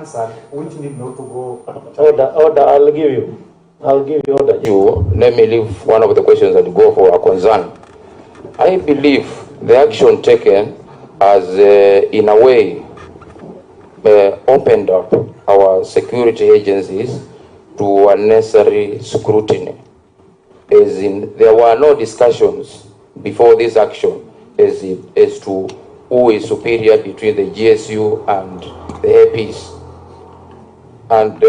answered, which need not to go. Order, I'll give you order. Let me leave one of the questions and go for a concern. I believe the action taken has, in a way, opened up our security agencies to unnecessary scrutiny. As in, there were no discussions before this action as to who is superior between the GSU and the APs. And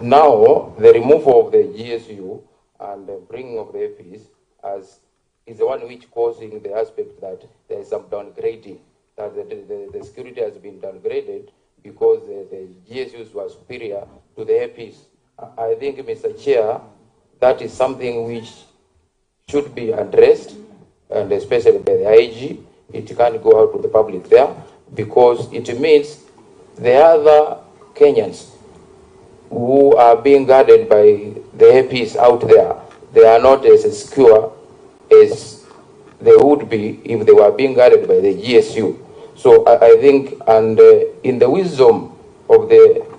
now the removal of the GSU and the bringing of the APs is the one which causing the aspect that there is some downgrading, that the security has been downgraded because the GSUs were superior to the APs. I think, Mr. Chair, that is something which should be addressed, and especially by the IG. It can't go out to the public there, because it means the other Kenyans who are being guarded by the APs out there, they are not as secure as they would be if they were being guarded by the GSU. So I think, and in the wisdom of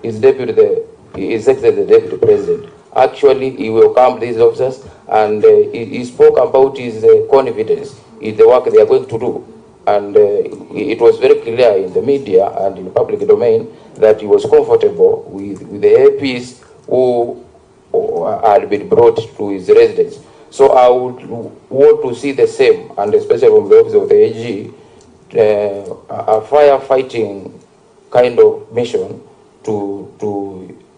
his deputy, His Excellency the Deputy President, actually he welcomed these officers, and he spoke about his confidence in the work they are going to do. And it was very clear in the media and in the public domain that he was comfortable with the APs who had been brought to his residence. So I would want to see the same, and especially from the office of the AG, a firefighting kind of mission to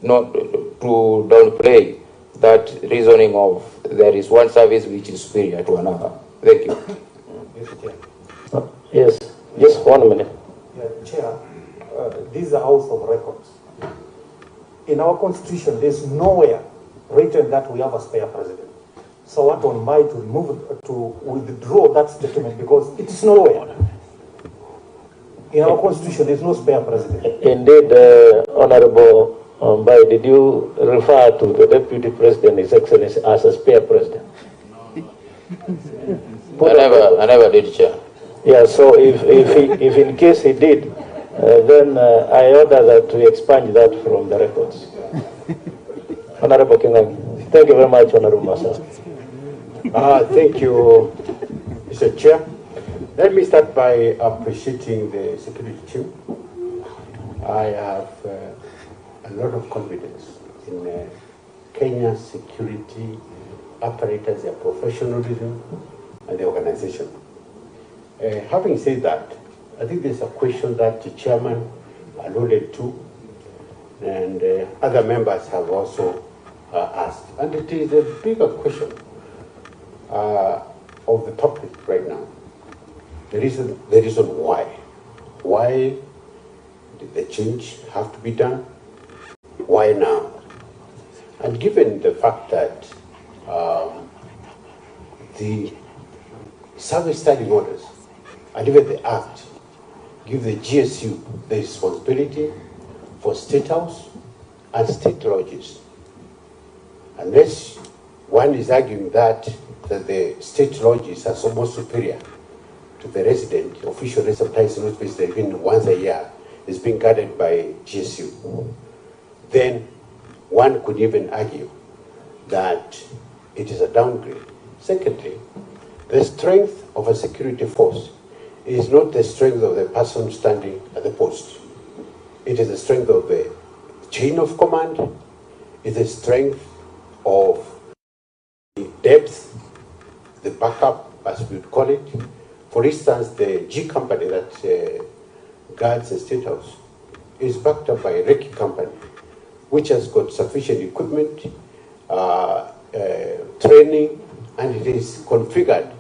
downplay that reasoning of there is one service which is superior to another. Thank you. Yes, just 1 minute. Yeah, Chair, this is a house of records. In our constitution, there's nowhere written that we have a spare president. So I want on my to withdraw that statement, because it's nowhere. In our constitution, there's no spare president. Indeed, Honorable Mbai, did you refer to the Deputy President, His Excellency, as a spare president? I never did, Chair. Yeah, so if in case he did, then I order that we expunge that from the records. Honorable Kingang. Thank you very much, Honorable Masa. Thank you, Mr. Chair. Let me start by appreciating the security team. I have a lot of confidence in Kenya's security apparatus, their professionalism, and the organization. Having said that, I think there's a question that the chairman alluded to, and other members have also asked. And it is a bigger question of the topic right now. The reason why. Why did the change have to be done? Why now? And given the fact that the service standing orders and even the Act give the GSU the responsibility for State House and state lodges. Unless one is arguing that the state lodges are so much superior to the resident, official resident, sometimes not visited even once a year, is being guarded by GSU, then one could even argue that it is a downgrade. Secondly, the strength of a security force is not the strength of the person standing at the post. It is the strength of the chain of command, it is the strength of the depth, the backup, as we would call it. For instance, the G company that guards the State House is backed up by a Reiki company, which has got sufficient equipment, training, and it is configured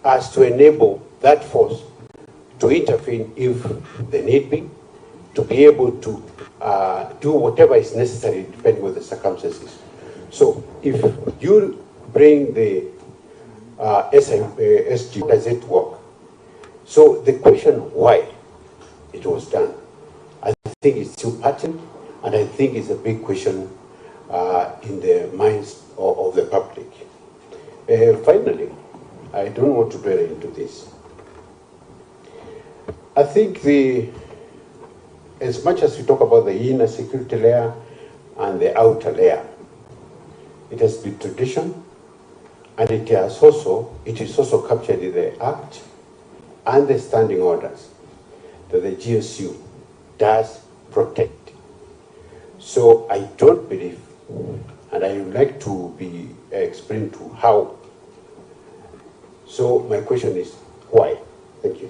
as to enable that force to intervene if the need be, to be able to do whatever is necessary depending on the circumstances. So if you bring the SG, how does it work? So the question why it was done, I think it's still pertinent, and I think it's a big question in the minds of the public. Finally, I don't want to dwell into this. I think the as much as we talk about the inner security layer and the outer layer, it has been tradition, and it is also captured in the Act and the standing orders that the GSU does protect. So I don't believe, and I would like to be explained to how. So my question is, why? Thank you.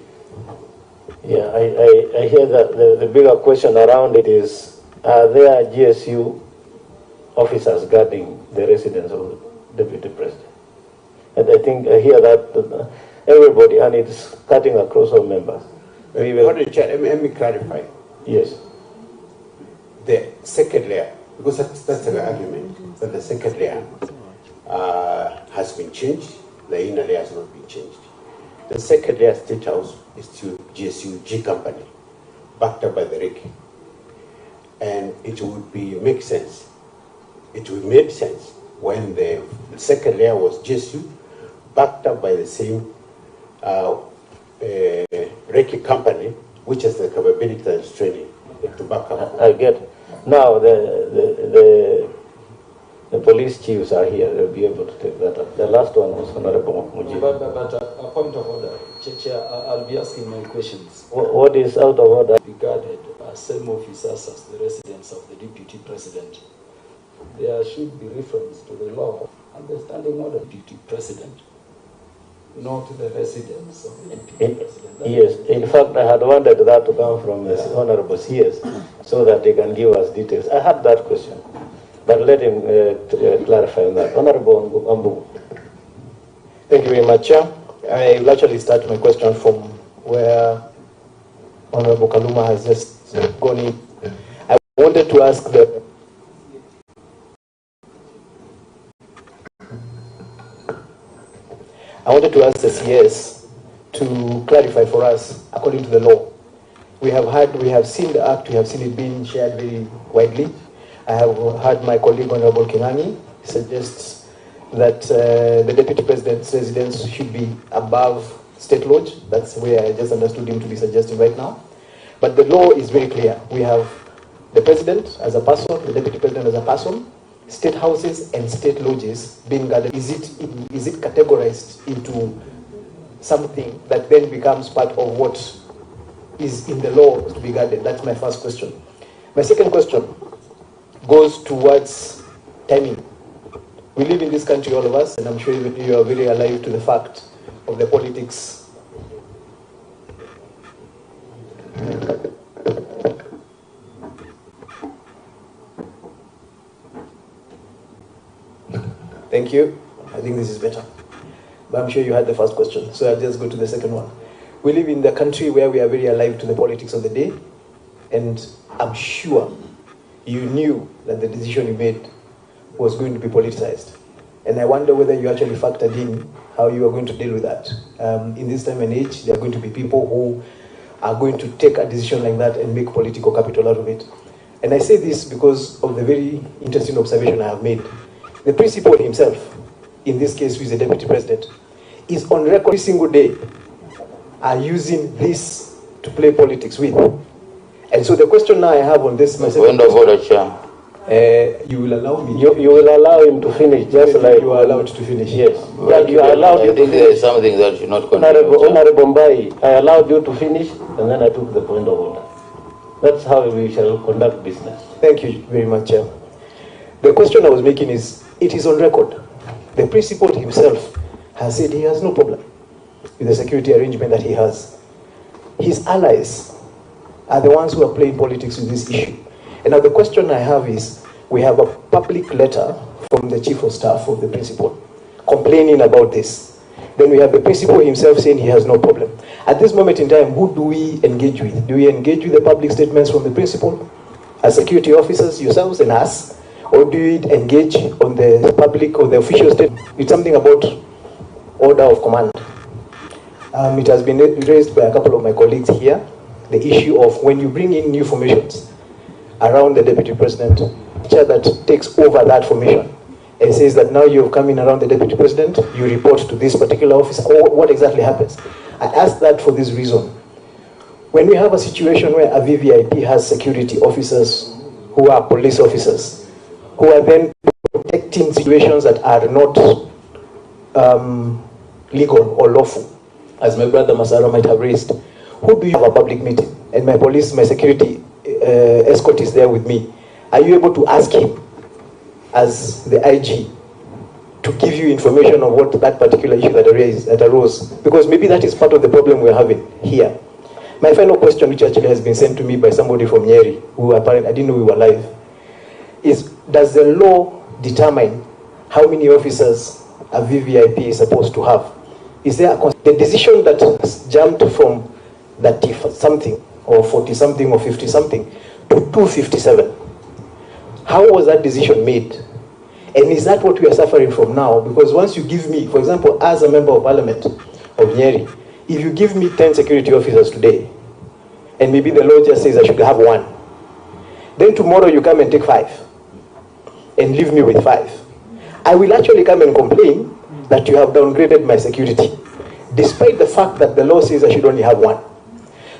Yeah, I hear that the bigger question around it is, are there GSU officers guarding the residence of the Deputy President? And I think I hear that everybody, and it's cutting across all members. Let me clarify. Yes. The second layer, because that's the argument, that the second layer has been changed, the inner layer has not been changed. The second layer State House is to GSU G Company, backed up by the RIC. And it would make sense. It would make sense when the second layer was GSU, backed up by the same RIC company, which has the capability and training to back up. I get it. Now the police chiefs are here. They'll be able to take that up. The last one was Honorable Muji. But a point of order, Chair, I'll be asking my questions. What is out of order? Regarded as same officers as the residents of the Deputy President, there should be reference to the law and the standing order of the Deputy President, not the residents of the Deputy President. Yes, in fact, I had wanted that to come from the Honorable CS so that they can give us details. I had that question, but let him clarify on that. Honorable Ambu. Thank you very much, Chair. I will actually start my question from where Honorable Kaluma has just gone in. I wanted to ask the CS to clarify for us, according to the law. We have seen the Act, we have seen it being shared very widely. I have heard my colleague Honorable Matiang'I suggest that the Deputy President's residence should be above State Lodge. That's where I just understood him to be suggesting right now. But the law is very clear. We have the President as a person, the Deputy President as a person, state houses and state lodges being guarded. Is it categorized into something that then becomes part of what is in the law to be guarded? That's my first question. My second question goes towards timing. We live in this country, all of us, and I'm sure that you are very alive to the fact of the politics. Thank you. I think this is better. But I'm sure you had the first question, so I'll just go to the second one. We live in the country where we are very alive to the politics of the day, and I'm sure you knew that the decision you made was going to be politicized. And I wonder whether you actually factored in how you are going to deal with that. In this time and age, there are going to be people who are going to take a decision like that and make political capital out of it. And I say this because of the very interesting observation I have made. The principal himself, in this case, who is the Deputy President, is on record every single day are using this to play politics with. And so the question now I have on this, my second question, you will allow me. You will allow him to finish, just like you are allowed to finish. Yes, like you are allowed. I think there is something that should not continue. Honorable Mbai, I allowed you to finish, and then I took the point of order. That's how we shall conduct business. Thank you very much, Chair. The question I was making is, it is on record. The principal himself has said he has no problem with the security arrangement that he has. His allies are the ones who are playing politics with this issue. And now the question I have is, we have a public letter from the Chief of Staff of the principal complaining about this. Then we have the principal himself saying he has no problem. At this moment in time, who do we engage with? Do we engage with the public statements from the principal, as security officers, yourselves and us? Or do we engage on the public or the official statement? It's something about order of command. It has been raised by a couple of my colleagues here, the issue of when you bring in new formations around the Deputy President, that takes over that formation and says that now you've come in around the Deputy President, you report to this particular office, or what exactly happens? I ask that for this reason. When we have a situation where a VVIP has security officers who are police officers, who are then protecting situations that are not legal or lawful, as my brother Masara might have raised, who do you have a public meeting? And my police, my security escort is there with me. Are you able to ask him, as the IG, to give you information on what that particular issue that arose? Because maybe that is part of the problem we're having here. My final question, which actually has been sent to me by somebody from Nyeri, who apparently, I didn't know we were live, is, does the law determine how many officers a VVIP is supposed to have? Is there the decision that has jumped from 30-something or 40-something or 50-something to 257? How was that decision made? And is that what we are suffering from now? Because once you give me, for example, as a member of parliament of Nyeri, if you give me 10 security officers today, and maybe the law just says I should have 1, then tomorrow you come and take 5, and leave me with 5. I will actually come and complain that you have downgraded my security, despite the fact that the law says I should only have 1.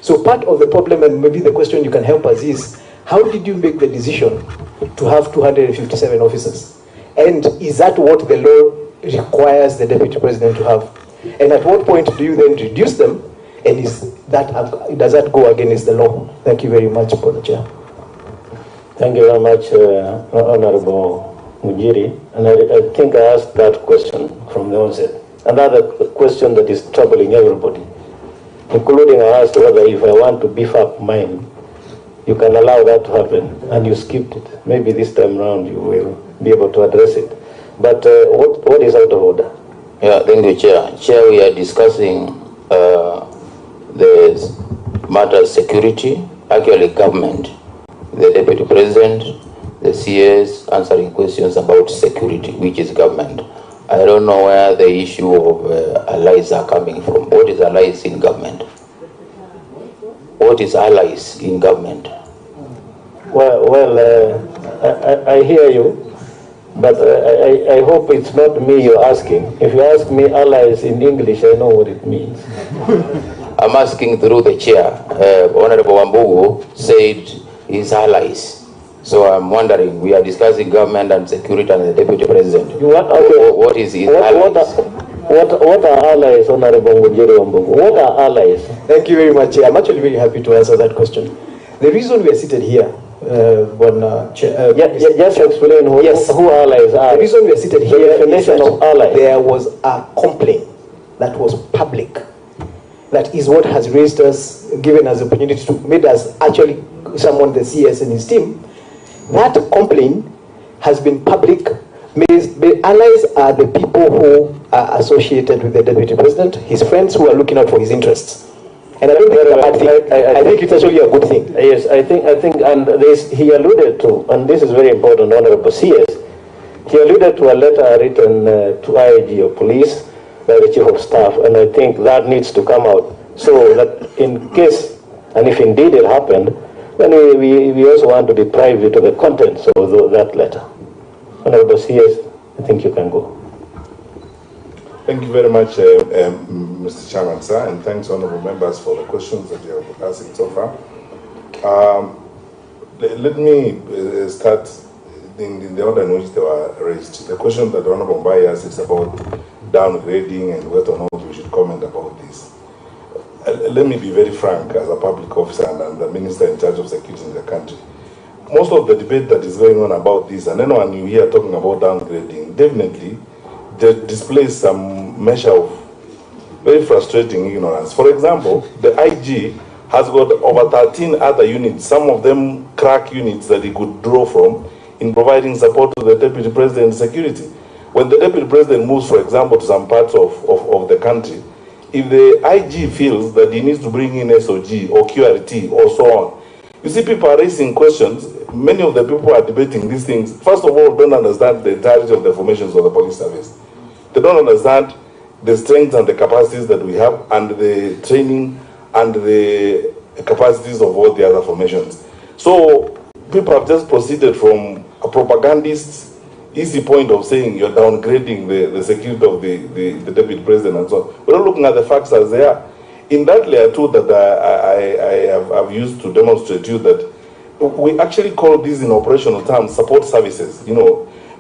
So part of the problem, and maybe the question you can help us is, how did you make the decision to have 257 officers? And is that what the law requires the Deputy President to have? And at what point do you then reduce them? And does that go against the law? Thank you very much, Mr. Chair. Thank you very much, Honorable Mujiri. And I think I asked that question from the onset. Another question that is troubling everybody, including I asked whether if I want to beef up mine, you can allow that to happen, and you skipped it. Maybe this time around you will be able to address it. But what is out of order? Yeah, thank you, Chair. Chair, we are discussing the matter of security, actually government, the Deputy President, the CS answering questions about security, which is government. I don't know where the issue of allies are coming from. What is allies in government? What is allies in government? Well, I hear you, but I hope it's not me you're asking. If you ask me allies in English, I know what it means. I'm asking through the chair. Honorable Wambugu said his allies. So I'm wondering, we are discussing government and security and the Deputy President. What is his allies? What are allies, Honorable Mujiri Wambugu? What are allies? Thank you very much, Chair. I'm actually very happy to answer that question. The reason we are seated here, just explain who allies are. The reason we are seated here is that of allies. There was a complaint that was public. That is what has raised us, given us the opportunity to, made us actually summon the CS and his team. That complaint has been public. The allies are the people who are associated with the Deputy President, his friends who are looking out for his interests. And I don't think it's a bad thing. I think it's actually a good thing. Yes, I think, and this he alluded to, and this is very important, Honorable CS. He alluded to a letter written to IG of Police by the Chief of Staff, and I think that needs to come out, so that in case, and if indeed it happened, then we also want to deprive you to the contents of that letter. Honorable CS, I think you can go. Thank you very much, Mr. Chairman, sir, and thanks, honorable members, for the questions that you have asked so far. Let me start in the order in which they were raised. The question that Honorable Mbai asked is about downgrading and whether or not we should comment about this. Let me be very frank as a public officer and the minister in charge of security in the country. Most of the debate that is going on about this, and anyone you hear talking about downgrading, definitely displays some measure of very frustrating ignorance. For example, the IG has got over 13 other units, some of them crack units that he could draw from in providing support to the Deputy President's security. When the Deputy President moves, for example, to some parts of the country, if the IG feels that he needs to bring in SOG or QRT or so on, you see people are raising questions. Many of the people who are debating these things, first of all, don't understand the entirety of the formations of the police service. They don't understand the strengths and the capacities that we have and the training and the capacities of all the other formations. So people have just proceeded from a propagandist easy point of saying you're downgrading the security of the Deputy President and so on. We're not looking at the facts as they are. In that layer too that I've used to demonstrate to you that we actually call these in operational terms support services,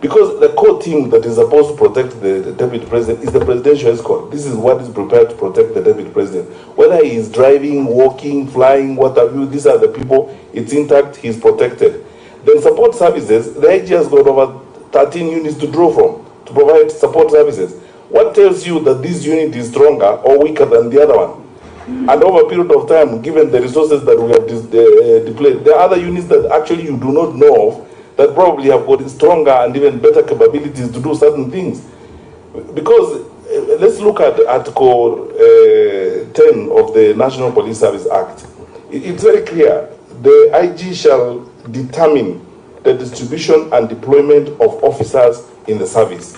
because the core team that is supposed to protect the deputy president is the presidential escort. This is what is prepared to protect the deputy president. Whether he is driving, walking, flying, what have you, these are the people, it's intact, he's protected. Then support services, the IG has got over 13 units to draw from to provide support services. What tells you that this unit is stronger or weaker than the other one? And over a period of time, given the resources that we have deployed, there are other units that actually you do not know of that probably have got stronger and even better capabilities to do certain things. Because let's look at Article 10 of the National Police Service Act. It's very clear. The IG shall determine the distribution and deployment of officers in the service.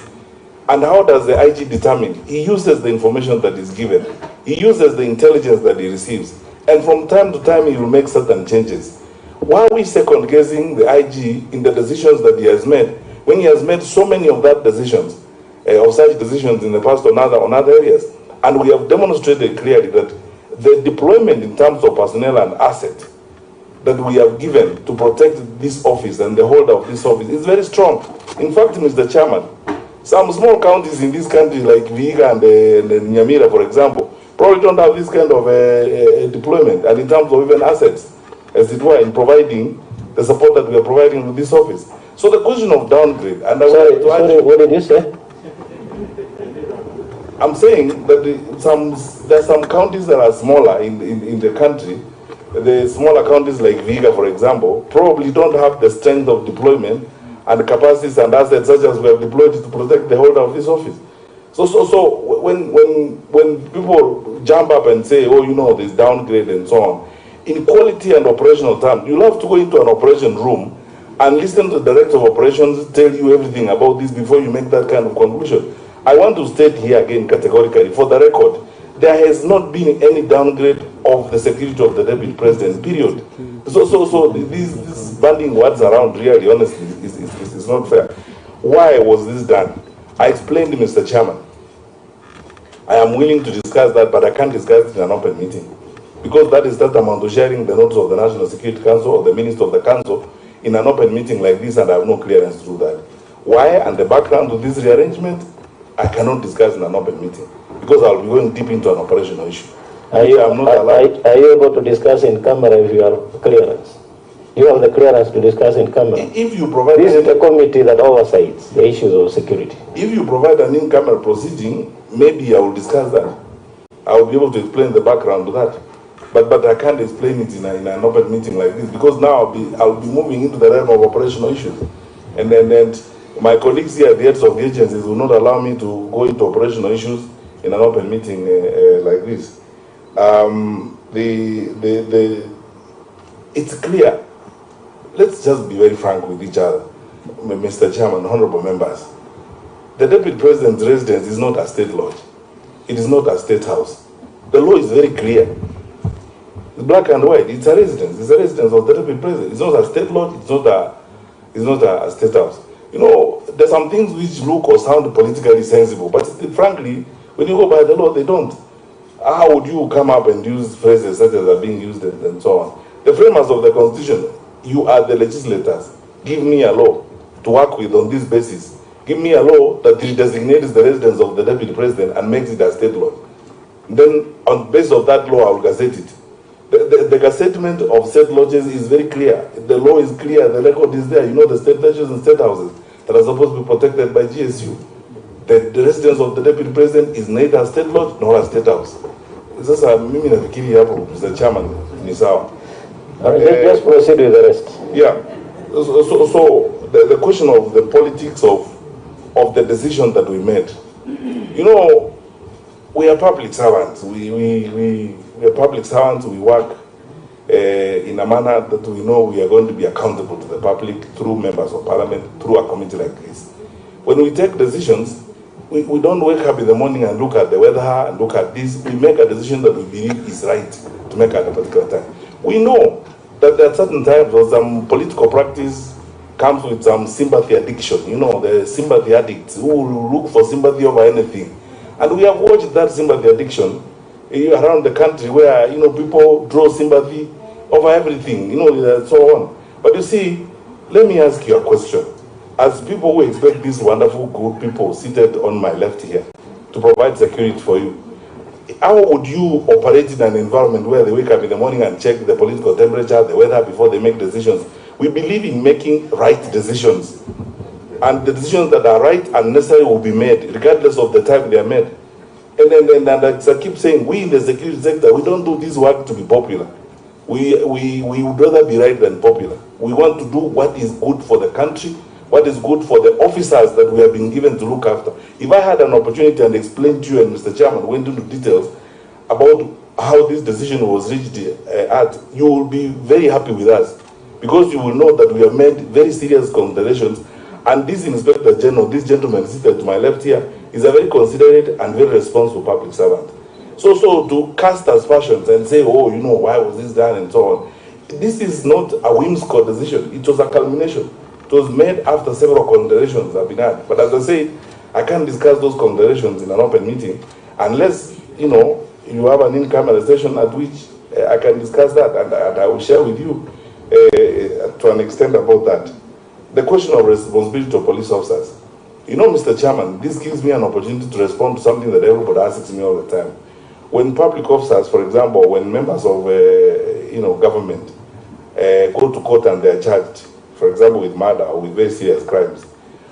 And how does the IG determine? He uses the information that is given. He uses the intelligence that he receives. And from time to time, he will make certain changes. Why are we second-guessing the IG in the decisions that he has made, when he has made so many of that decisions, of such decisions in the past on other areas? And we have demonstrated clearly that the deployment in terms of personnel and asset that we have given to protect this office and the holder of this office is very strong. In fact, Mr. Chairman, some small counties in this country, like Vihiga and Nyamira, for example, probably don't have this kind of deployment, and in terms of even assets, as it were, in providing the support that we are providing to this office. So the question of downgrade, and sorry, what did you say? I'm saying that there are some counties that are smaller in the country. The smaller counties like Vihiga, for example, probably don't have the strength of deployment and capacities and assets such as we have deployed to protect the holder of this office. So when people jump up and say, oh, there's downgrade and so on, in quality and operational terms, you'll have to go into an operation room and listen to the director of operations tell you everything about this before you make that kind of conclusion. I want to state here again categorically, for the record, there has not been any downgrade of the security of the deputy president, period. So these banding words around, really, honestly, is not fair. Why was this done? I explained to Mr. Chairman. I am willing to discuss that, but I can't discuss it in an open meeting. Because that is tantamount to sharing the notes of the National Security Council or the Minister of the Council in an open meeting like this, and I have no clearance to do that. Why and the background to this rearrangement, I cannot discuss in an open meeting, because I'll be going deep into an operational issue. Are you able to discuss in camera if you have clearance? You have the clearance to discuss in camera. If you provide... This is the committee that oversees the issues of security. If you provide an in-camera proceeding, maybe I will discuss that. I will be able to explain the background to that. But I can't explain it in an open meeting like this, because now I'll be moving into the realm of operational issues. And then my colleagues here, the heads of the agencies, will not allow me to go into operational issues in an open meeting like this. It's clear. Let's just be very frank with each other, Mr. Chairman, honorable members. The deputy president's residence is not a state lodge. It is not a state house. The law is very clear. It's black and white. It's a residence. It's a residence of the deputy president. It's not a state lodge. It's not a state house. There's some things which look or sound politically sensible, but frankly, when you go by the law, they don't. How would you come up and use phrases such as are being used and so on? The framers of the Constitution, you are the legislators. Give me a law to work with on this basis. Give me a law that designates the residence of the deputy president and makes it a state law. Then, on the basis of that law, I will gazette it. The gazettement of state lodges is very clear. The law is clear. The record is there. The state lodges and state houses that are supposed to be protected by GSU. The residence of the deputy president is neither a state lodge nor a state house. Sasa mimi nafikiri hapo, Mr. Chairman, ni sawa. Just proceed with the rest. Yeah. So the question of the politics of the decision that we made. We are public servants. We are public servants. We work in a manner that we know we are going to be accountable to the public through members of parliament, through a committee like this. When we take decisions, we don't wake up in the morning and look at the weather and look at this. We make a decision that we believe is right to make at a particular time. We know that there are certain times where some political practice comes with some sympathy addiction. The sympathy addicts who will look for sympathy over anything. And we have watched that sympathy addiction around the country where, people draw sympathy over everything, and so on. But you see, let me ask you a question. As people who expect these wonderful, good people seated on my left here to provide security for you, how would you operate in an environment where they wake up in the morning and check the political temperature, the weather before they make decisions? We believe in making right decisions. And the decisions that are right and necessary will be made, regardless of the time they are made. And as I keep saying, we in the security sector, we don't do this work to be popular. We would rather be right than popular. We want to do what is good for the country, what is good for the officers that we have been given to look after. If I had an opportunity and explained to you, and Mr. Chairman went into details about how this decision was reached you will be very happy with us, because you will know that we have made very serious considerations. And this Inspector General, this gentleman seated to my left here, is a very considerate and very responsible public servant. So to cast aspersions and say, oh, why was this done and so on, this is not a whimsical decision. It was a culmination. It was made after several considerations have been had. But as I say, I can't discuss those considerations in an open meeting unless, you have an in-camera session at which I can discuss that, and I will share with you to an extent about that. The question of responsibility of police officers. Mr. Chairman, this gives me an opportunity to respond to something that everybody asks me all the time. When public officers, for example, when members of government go to court and they are charged, for example, with murder or with very serious crimes,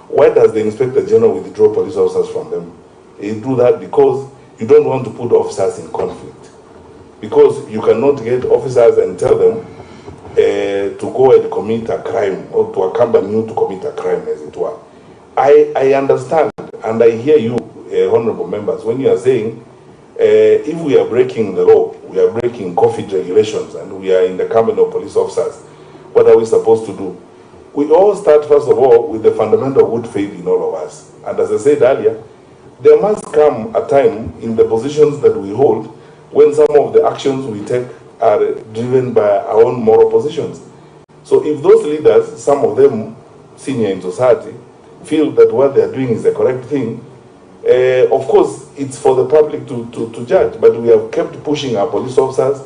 why does the Inspector General withdraw police officers from them? He do that because you don't want to put officers in conflict. Because you cannot get officers and tell them to go and commit a crime, or to accompany you to commit a crime, as it were. I understand and I hear you, honorable members, when you are saying if we are breaking the law, we are breaking COVID regulations, and we are in the company of police officers, what are we supposed to do? We all start, first of all, with the fundamental good faith in all of us. And as I said earlier, there must come a time in the positions that we hold when some of the actions we take are driven by our own moral positions. So if those leaders, some of them senior in society, feel that what they are doing is the correct thing, of course, it's for the public to judge. But we have kept pushing our police officers,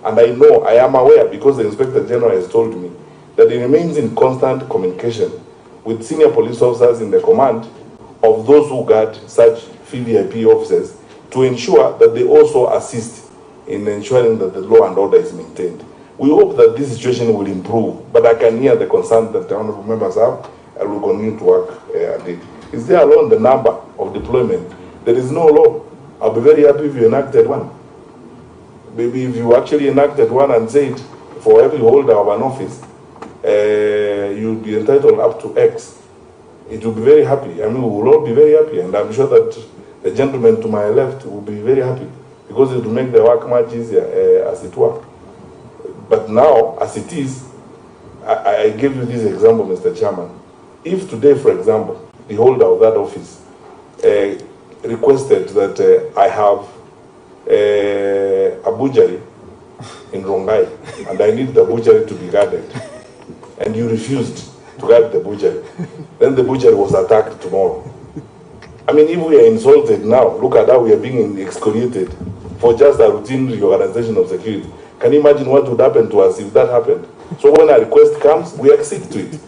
and I am aware, because the Inspector General has told me, that he remains in constant communication with senior police officers in the command of those who guard such VVIP officers, to ensure that they also assist in ensuring that the law and order is maintained. We hope that this situation will improve, but I can hear the concern that the honorable members have, and will continue to work at it. Is there alone the number of deployment? There is no law. I'll be very happy if you enacted one. Maybe if you actually enacted one and said, for every holder of an office, you'll be entitled up to X, it will be very happy. I mean, we will all be very happy, and I'm sure that the gentleman to my left will be very happy, because it will make the work much easier, as it were. But now, as it is, I give you this example, Mr. Chairman. If today, for example, the holder of that office requested that I have a butchery in Rongai, and I need the butchery to be guarded, and you refused to guard the butchery, then the butchery was attacked tomorrow. I mean, if we are insulted now, look at how we are being excoriated for just a routine reorganization of security. Can you imagine what would happen to us if that happened? So when a request comes, we accede to it.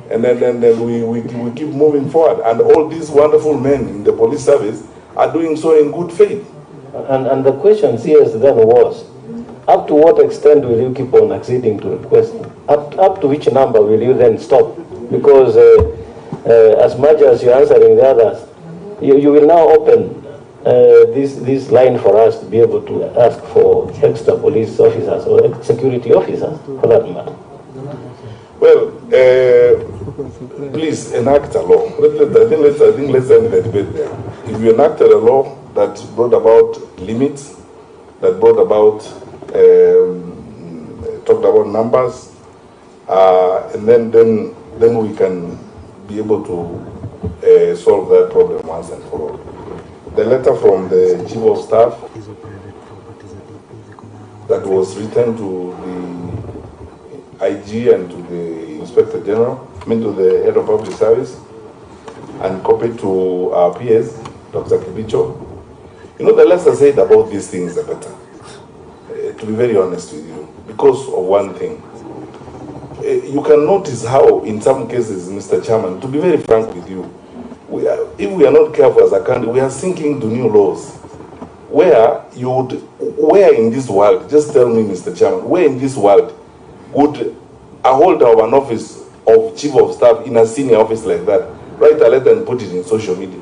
And then we keep moving forward. And all these wonderful men in the police service are doing so in good faith. And the question here then was, up to what extent will you keep on acceding to requests? Up to which number will you then stop? Because as much as you're answering the others, you will now open this line for us to be able to ask for extra police officers or security officers, for that matter. Well, please enact a law. I think let's end the debate there. If you enacted a law that brought about limits, that brought about, talked about numbers, and then we can be able to solve that problem once and for all. The letter from the Chief of Staff that was written to the IG and to the Inspector General, to the Head of Public Service, and copied to our PS, Dr. Kibicho, You know, the less I said about these things, the better. To be very honest with you, because of one thing. You can notice how, in some cases, Mr. Chairman, to be very frank with you, if we are not careful as a country, we are sinking to new laws. Where in this world, just tell me, Mr. Chairman, where in this world would a holder of an office of chief of staff in a senior office like that write a letter and put it in social media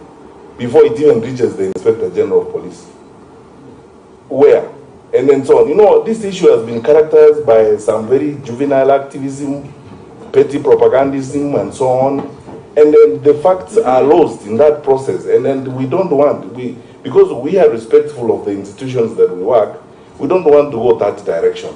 before it even reaches the Inspector General of Police? Where? And then so on. You know, this issue has been characterized by some very juvenile activism, petty propagandism, and so on. And then the facts are lost in that process. And then we don't want, because we are respectful of the institutions that we work, we don't want to go that direction.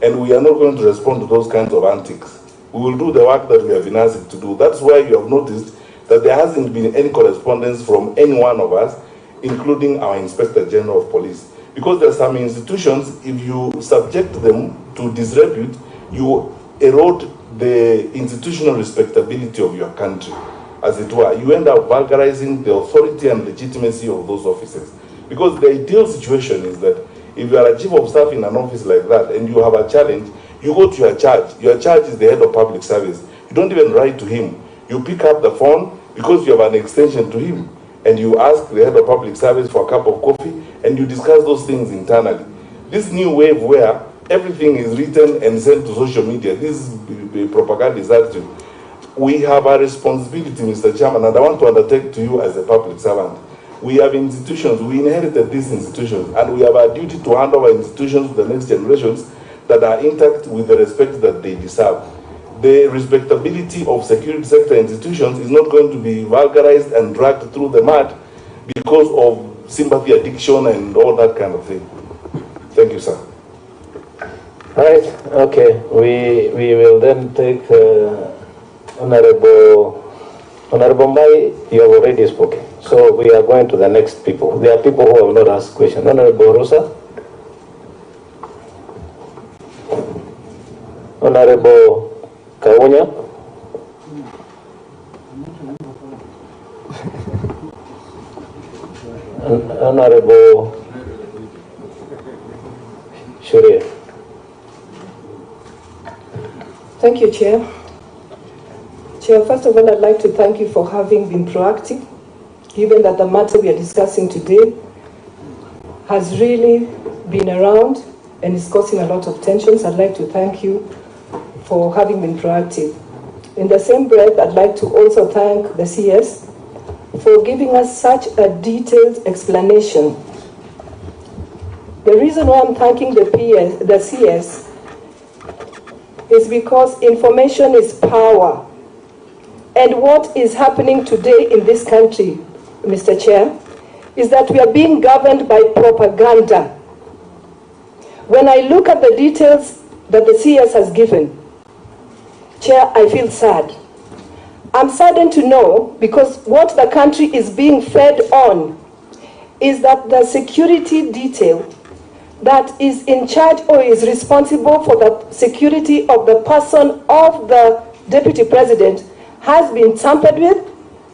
And we are not going to respond to those kinds of antics. We will do the work that we have been asked to do. That's why you have noticed that there hasn't been any correspondence from any one of us, including our Inspector General of Police. Because there are some institutions, if you subject them to disrepute, you erode the institutional respectability of your country, as it were. You end up vulgarizing the authority and legitimacy of those offices. Because the ideal situation is that if you are a chief of staff in an office like that and you have a challenge, you go to your charge. Your charge is the head of public service. You don't even write to him. You pick up the phone because you have an extension to him, and you ask the head of public service for a cup of coffee, and you discuss those things internally. This new wave where everything is written and sent to social media, this is propaganda attitude. We have a responsibility, Mr. Chairman, and I want to undertake to you as a public servant. We have institutions, we inherited these institutions, and we have a duty to hand over institutions to the next generations that are intact with the respect that they deserve. The respectability of security sector institutions is not going to be vulgarized and dragged through the mud because of sympathy addiction and all that kind of thing. Thank you, sir. All right, okay. We will then take Honorable Matiang'I, you have already spoken. So we are going to the next people. There are people who have not asked questions. Honorable Rosa. Honorable Kawunya. Honorable Sharia. Thank you, Chair. Chair, first of all, I'd like to thank you for having been proactive, given that the matter we are discussing today has really been around and is causing a lot of tensions. I'd like to thank you for having been proactive. In the same breath, I'd like to also thank the CS for giving us such a detailed explanation. The reason why I'm thanking the CS is because information is power. And what is happening today in this country, Mr. Chair, is that we are being governed by propaganda. When I look at the details that the CS has given, Chair, I feel sad. I'm saddened to know because what the country is being fed on is that the security detail that is in charge or is responsible for the security of the person of the Deputy President has been tampered with,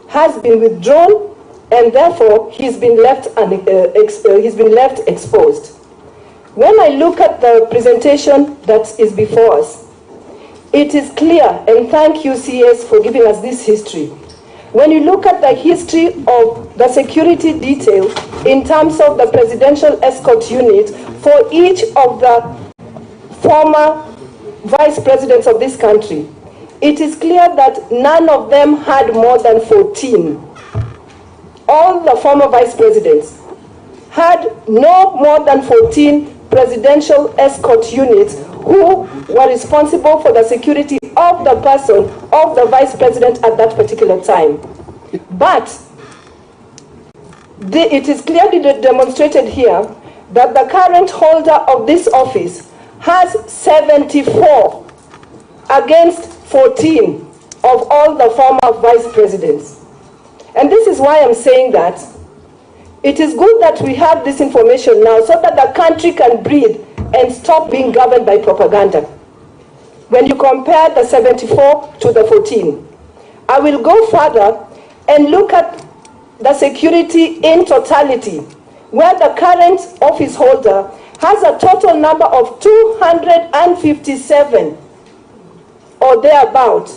has been withdrawn, and therefore he's been left exposed. When I look at the presentation that is before us, it is clear, and thank you, CS, for giving us this history. When you look at the history of the security detail in terms of the presidential escort unit for each of the former vice presidents of this country, it is clear that none of them had more than 14. All the former vice presidents had no more than 14 presidential escort units who were responsible for the security of the person of the vice president at that particular time. But it is clearly demonstrated here that the current holder of this office has 74 against 14 of all the former vice presidents. And this is why I'm saying that it is good that we have this information now so that the country can breathe and stop being governed by propaganda. When you compare the 74 to the 14, I will go further and look at the security in totality where the current office holder has a total number of 257 or thereabout,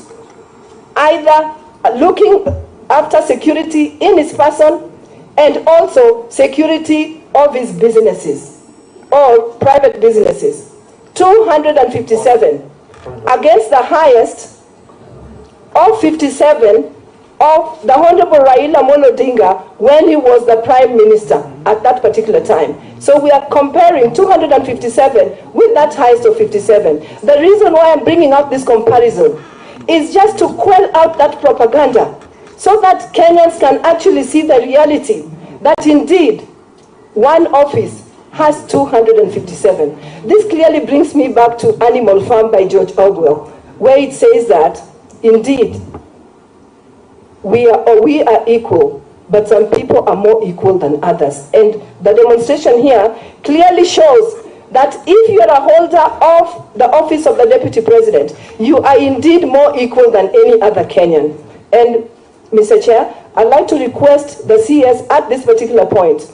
either looking after security in his person and also security of his businesses or private businesses. 257 against the highest of 57 of the Honorable Raila Amolo Odinga when he was the Prime Minister at that particular time. So we are comparing 257 with that highest of 57. The reason why I'm bringing up this comparison is just to quell out that propaganda so that Kenyans can actually see the reality that indeed one office has 257. This clearly brings me back to Animal Farm by George Orwell, where it says that indeed we are equal, but some people are more equal than others. And the demonstration here clearly shows that if you are a holder of the office of the Deputy President, you are indeed more equal than any other Kenyan. And Mr. Chair, I'd like to request the CS at this particular point,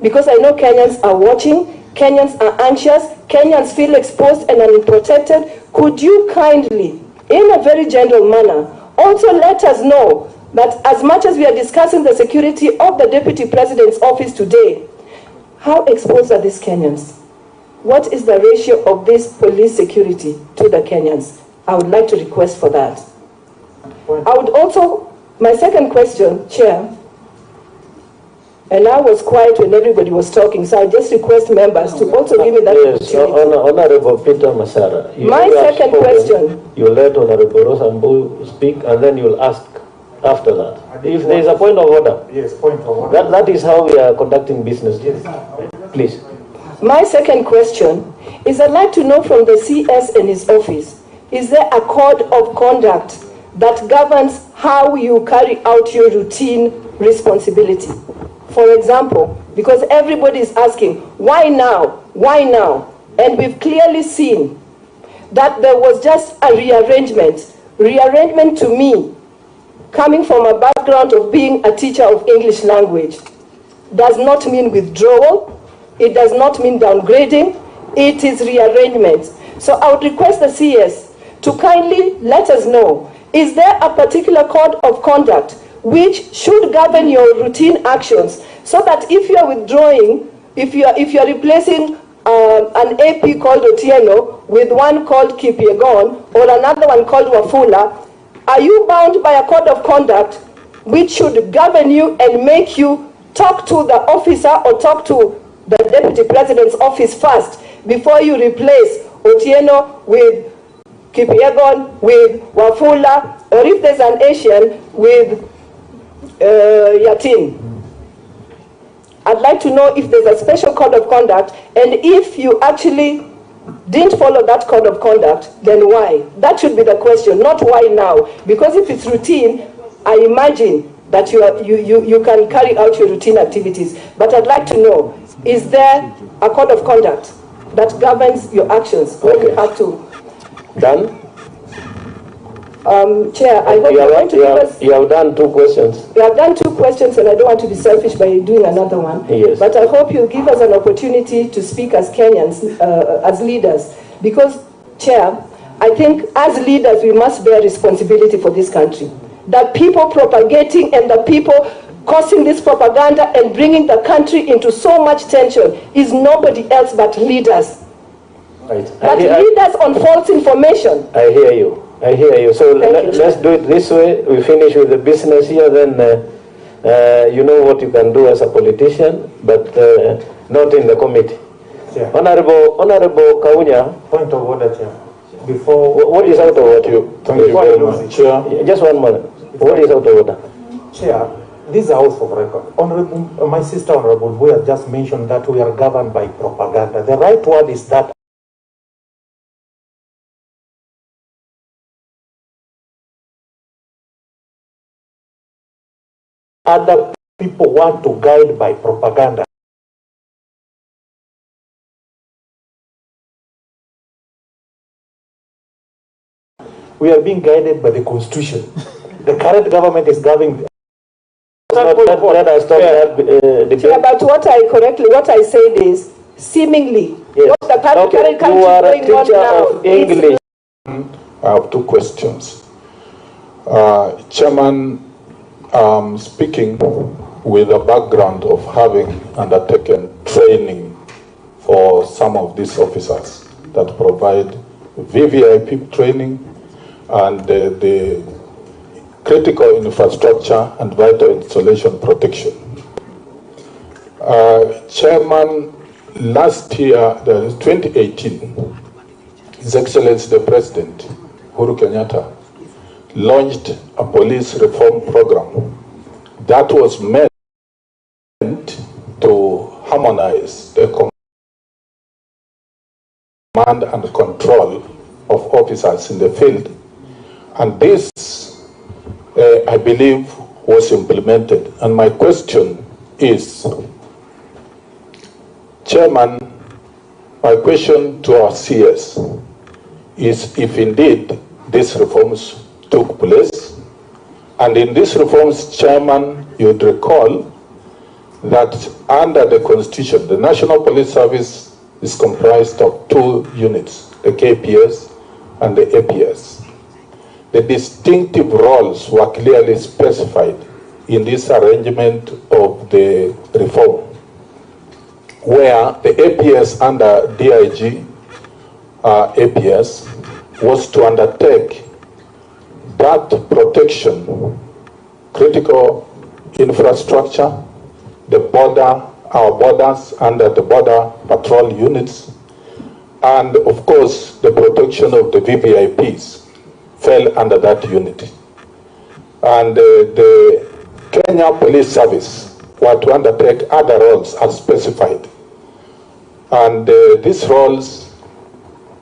because I know Kenyans are watching, Kenyans are anxious, Kenyans feel exposed and unprotected. Could you kindly, in a very gentle manner, also let us know that as much as we are discussing the security of the Deputy President's office today, how exposed are these Kenyans? What is the ratio of this police security to the Kenyans? I would like to request for that. I would also, my second question, Chair, and I was quiet when everybody was talking, so I just request members to also give me that opportunity. Honorable Peter Masara. My second question. You let Honorable Rosambu speak, and then you'll ask after that. If there is a point of order. Yes, point of order. That is how we are conducting business. Yes. Please. My second question is I'd like to know from the CS and his office, is there a code of conduct that governs how you carry out your routine responsibility? For example, because everybody is asking, why now? Why now? And we've clearly seen that there was just a rearrangement. Rearrangement to me, coming from a background of being a teacher of English language, does not mean withdrawal. It does not mean downgrading. It is rearrangement. So I would request the CS to kindly let us know, is there a particular code of conduct which should govern your routine actions, so that if you are withdrawing, if you are replacing an AP called Otieno with one called Kipyegon or another one called Wafula, are you bound by a code of conduct which should govern you and make you talk to the officer or talk to the Deputy President's office first before you replace Otieno with Kipyegon, with Wafula, or if there's an Asian, with Yatin? I'd like to know if there's a special code of conduct, and if you actually didn't follow that code of conduct, then why? That should be the question, not why now. Because if it's routine, I imagine that you can carry out your routine activities. But I'd like to know, is there a code of conduct that governs your actions when you have to? Done? Chair, I hope you're going to give us... You have done two questions. You have done two questions, and I don't want to be selfish by doing another one. Yes. But I hope you'll give us an opportunity to speak as Kenyans, as leaders. Because, Chair, I think as leaders we must bear responsibility for this country. The people propagating and the people causing this propaganda and bringing the country into so much tension is nobody else but leaders. Right. But leaders on false information. I hear you. I hear you. So let's do it this way. We finish with the business here, then you know what you can do as a politician, but not in the committee. Yeah. Honorable Kaunya. Point of order, Chair. Before... What is out of order? Thank you very much, Chair. Just 1 minute. What is out of order? Chair, this is a house of record. Honorable, my sister Honorable, we have just mentioned that we are governed by propaganda. The right word is that other people want to guide by propaganda. We are being guided by the Constitution. The current government is governing Let us stop that debate. Yeah, but what I said is, seemingly, Yes. what the current Okay, country you are a is going on teacher now of English. I have two questions. Chairman, speaking with a background of having undertaken training for some of these officers that provide VVIP training and the critical infrastructure and vital installation protection. Chairman, last year, 2018, His Excellency the President, Uhuru Kenyatta, launched a police reform program that was meant to harmonize the command and control of officers in the field. And this, I believe, was implemented. And my question is, Chairman, my question to our CS is if indeed these reforms took place, and in these reforms, Chairman, you'd recall that under the Constitution, the National Police Service is comprised of two units, the KPS and the APS. The distinctive roles were clearly specified in this arrangement of the reform, where the APS under DIG APS was to undertake that protection, critical infrastructure, the border, our borders under the border patrol units, and of course the protection of the VVIPs fell under that unit. And the Kenya Police Service were to undertake other roles as specified. And these roles,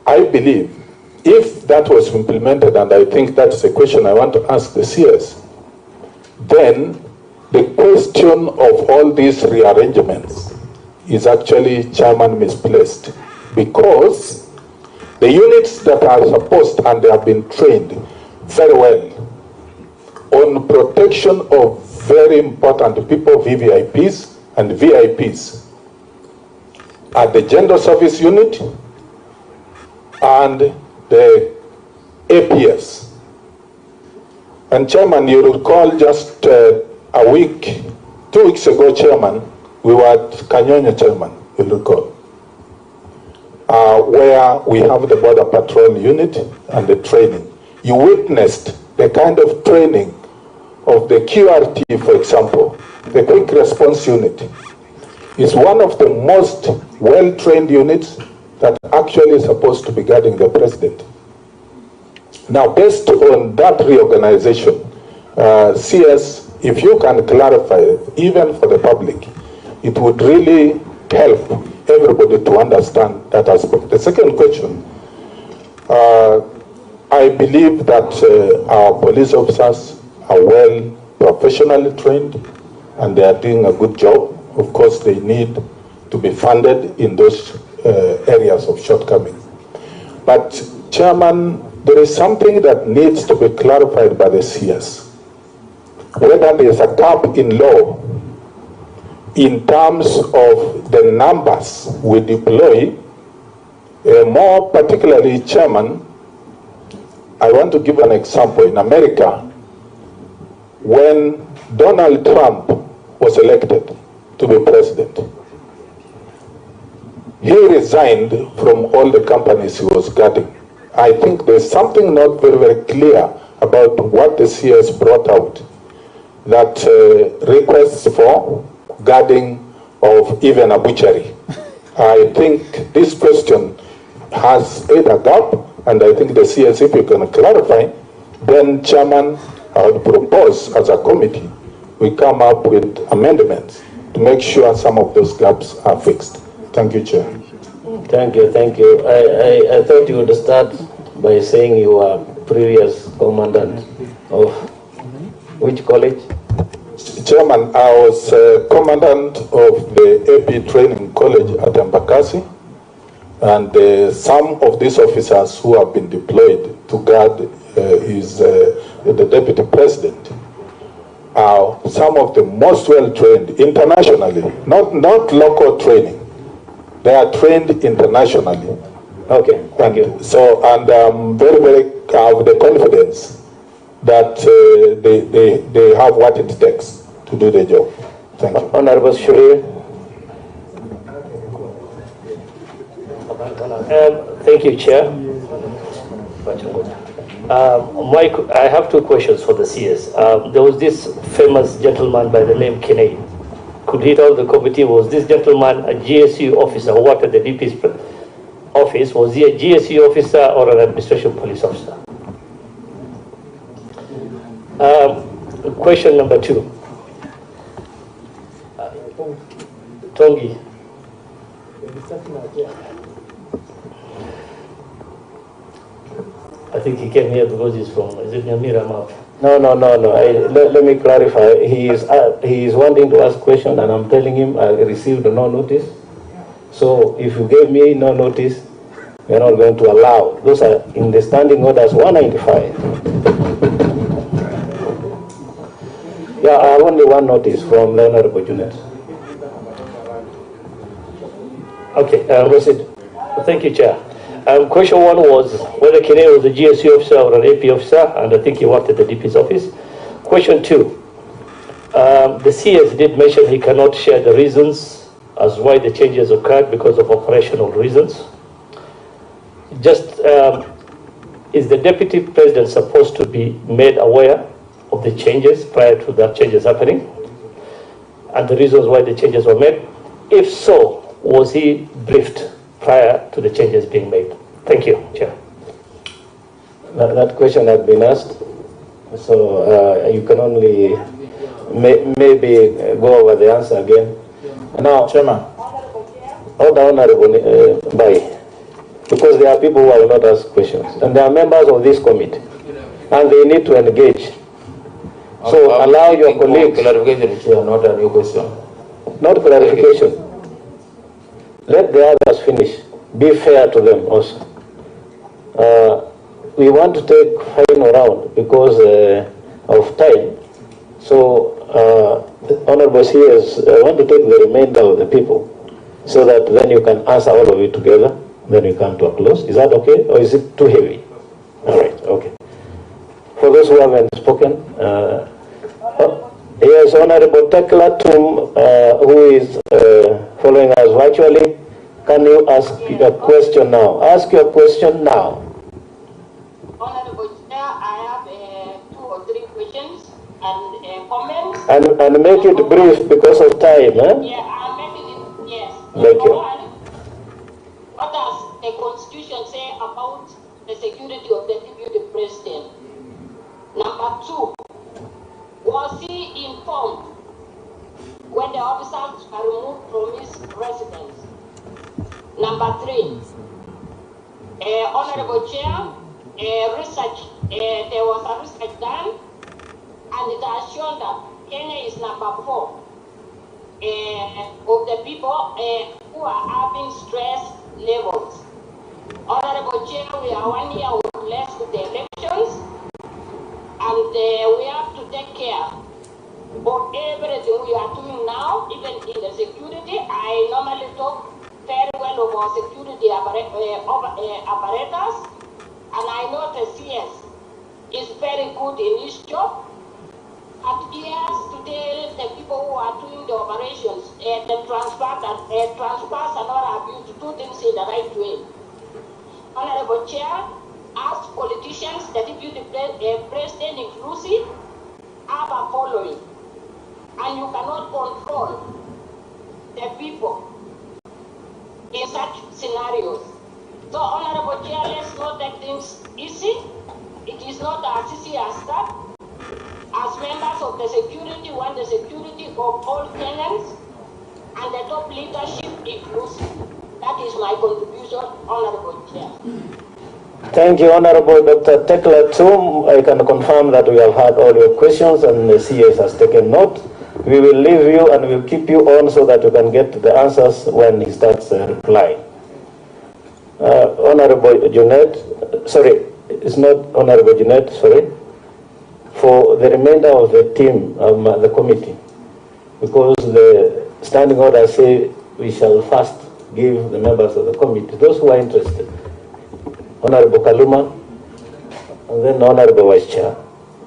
I believe, if that was implemented, and I think that's a question I want to ask the CS, then the question of all these rearrangements is actually, Chairman, misplaced, because the units that are supposed and they have been trained very well on protection of very important people, VVIPs and VIPs, are the Gender Service Unit and the APS. And Chairman, you recall just a week, 2 weeks ago, Chairman, we were at Kanyonya, Chairman, you recall, where we have the Border Patrol Unit and the training. You witnessed the kind of training of the QRT, for example, the Quick Response Unit. Is one of the most well-trained units that actually is supposed to be guarding the president. Now, based on that reorganization, CS, if you can clarify, even for the public, it would really help everybody to understand that aspect. The second question, I believe that our police officers are well professionally trained and they are doing a good job. Of course, they need to be funded in those areas of shortcoming. But, Chairman, there is something that needs to be clarified by the CS. Whether there is a gap in law in terms of the numbers we deploy, more particularly, Chairman, I want to give an example. In America, when Donald Trump was elected to be president, he resigned from all the companies he was guarding. I think there's something not very, very clear about what the CS brought out, that requests for guarding of even a butchery. I think this question has a gap, and I think the CS, if you can clarify, then, Chairman, I would propose as a committee, we come up with amendments to make sure some of those gaps are fixed. Thank you, Chair. Thank you, thank you. I thought you would start by saying you were previous commandant of which college? Chairman, I was commandant of the AP Training College at Embakasi, and some of these officers who have been deployed to guard is the Deputy President are some of the most well-trained internationally, not local training. They are trained internationally. Okay, thank you. So, and very have the confidence that they have what it takes to do the job. Thank you. Honorable Shuri. Thank you, Chair. Mike, I have two questions for the CS. There was this famous gentleman by the name Kenny. Could he tell the committee, was this gentleman a GSU officer who worked at the DP's office? Was he a GSU officer or an administration police officer? Question number two. Tongi. I think he came here because he's from, is it Nyamira Map? No. Let me clarify. He is wanting to ask question, and I'm telling him I received no notice. So if you gave me no notice, we're not going to allow. Those are in the standing orders 195. Yeah, I have only one notice from the Honorable Junet. Okay, proceed. Thank you, Chair. Question one was whether Kene was a GSU officer or an AP officer, and I think he worked at the DP's office. Question two, the CS did mention he cannot share the reasons as why the changes occurred because of operational reasons. Just, is the Deputy President supposed to be made aware of the changes prior to that changes happening and the reasons why the changes were made? If so, was he briefed prior to the changes being made? Thank you, Chair. That question had been asked, so you can only maybe go over the answer again. Now, Chairman. Honorable Bai, because there are people who will not ask questions, and they are members of this committee, and they need to engage. So allow your colleagues. Clarification, Chair, not a new question. Not clarification. Let the others finish. Be fair to them also. We want to take final round because of time. So, Honorable CS, I want to take the remainder of the people so that then you can answer all of it together. Then we come to a close. Is that okay, or is it too heavy? All right, okay. For those who haven't spoken, yes, Honorable Tekla Tum, who is following us virtually. Can you ask your question now? Ask your question now. Honorable Chair, I have 2 or 3 questions and comments. And make it brief because of time. Eh? Yeah, I'll make it, yes. Thank you. What does the Constitution say about the security of the Deputy President? Number 2, was he informed when the officers are removed from his residence? Number 3, Honorable Chair, research, there was a research done, and it has shown that Kenya is number 4 of the people who are having stress levels. Honorable Chair, we are 1 year or less with the elections, and we have to take care of everything we are doing now, even in the security. I normally talk very well of our security apparatus, and I know the CS is very good in his job, and he has to tell the people who are doing the operations, the transfers are not abused, to do things in the right way. Honorable Chair, as politicians, the Deputy President inclusive, have a following, and you cannot control the people in such scenarios. So, Honorable Chair, let's not take things easy. It is not as easy as that. As members of the security, want the security of all Kenyans and the top leadership inclusive. That is my contribution, Honorable Chair. Thank you, Honorable Dr. Tekla Tum. I can confirm that we have had all your questions and the CS has taken note. We will leave you and we'll keep you on so that you can get the answers when he starts replying. Honorable Junet, sorry, it's not Honorable Junet, sorry. for the remainder of the team, the committee, because the standing order say we shall first give the members of the committee, those who are interested, Honorable Kaluma, and then Honorable Vice Chair.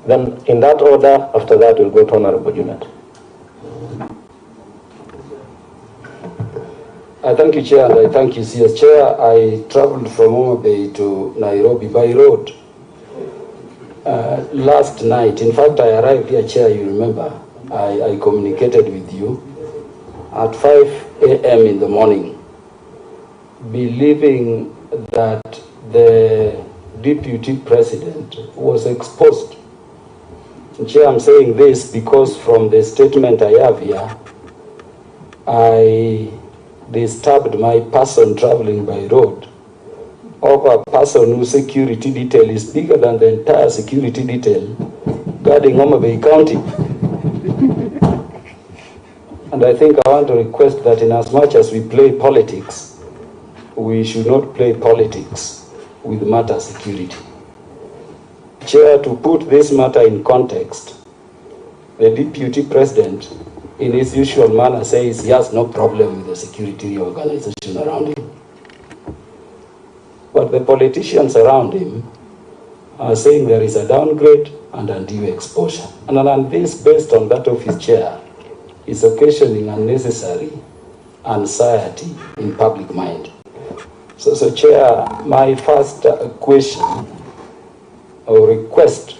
Then in that order, after that we'll go to Honorable Junat. I thank you, Chair, and I thank you, CS. Chair, I traveled from Homa Bay to Nairobi by road last night. In fact, I arrived here, Chair, you remember, I communicated with you at 5 a.m. in the morning, believing that the Deputy President was exposed. And Chair, I'm saying this because from the statement I have here, I disturbed my person traveling by road of a person whose security detail is bigger than the entire security detail guarding Homa Bay County. And I think I want to request that in as much as we play politics, we should not play politics with matter security. Chair, to put this matter in context, the Deputy President, in his usual manner, says he has no problem with the security organization around him. But the politicians around him are saying there is a downgrade and undue exposure. And this, based on that of his chair, is occasioning unnecessary anxiety in public mind. So Chair, my first question or request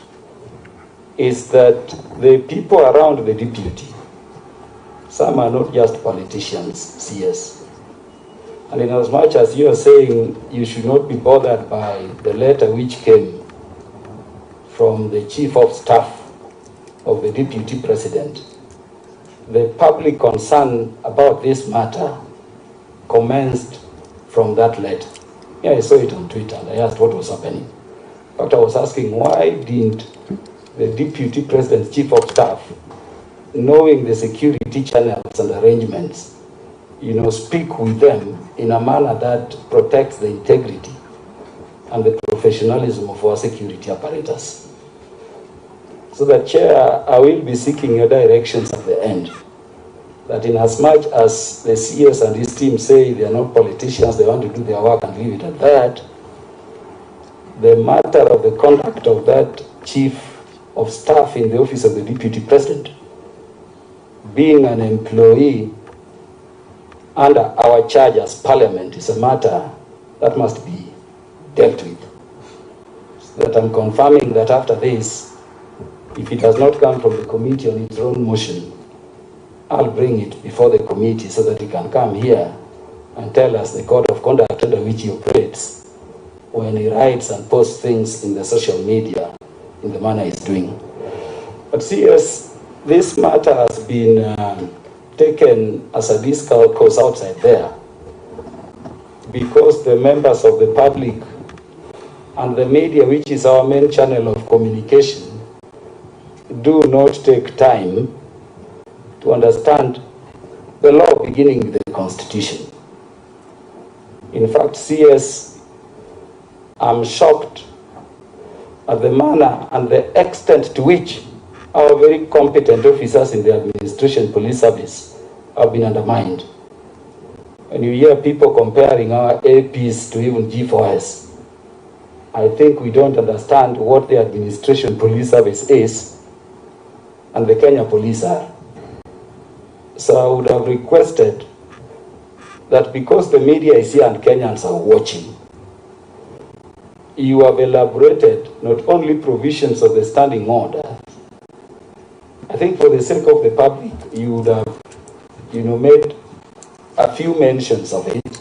is that the people around the deputy, some are not just politicians, CS. And in as much as you are saying you should not be bothered by the letter which came from the Chief of Staff of the Deputy President, the public concern about this matter commenced from that letter. Yeah, I saw it on Twitter and I asked what was happening. But I was asking, why didn't the Deputy President's Chief of Staff, knowing the security channels and arrangements, speak with them in a manner that protects the integrity and the professionalism of our security apparatus? So that, Chair, I will be seeking your directions at the end, that in as much as the CS and his team say they are not politicians, they want to do their work and leave it at that, the matter of the conduct of that Chief of Staff in the office of the Deputy President, being an employee under our charge as Parliament, is a matter that must be dealt with. So that I'm confirming that after this, if it does not come from the committee on its own motion, I'll bring it before the committee so that he can come here and tell us the code of conduct under which he operates when he writes and posts things in the social media in the manner he's doing. But CS, this matter has been taken as a discourse outside there because the members of the public and the media, which is our main channel of communication, do not take time to understand the law beginning with the Constitution. In fact, CS, I'm shocked at the manner and the extent to which our very competent officers in the administration police service have been undermined. When you hear people comparing our APs to even G4S, I think we don't understand what the administration police service is and the Kenya police are. So I would have requested that because the media is here and Kenyans are watching, you have elaborated not only provisions of the standing order. I think for the sake of the public, you would have, made a few mentions of it.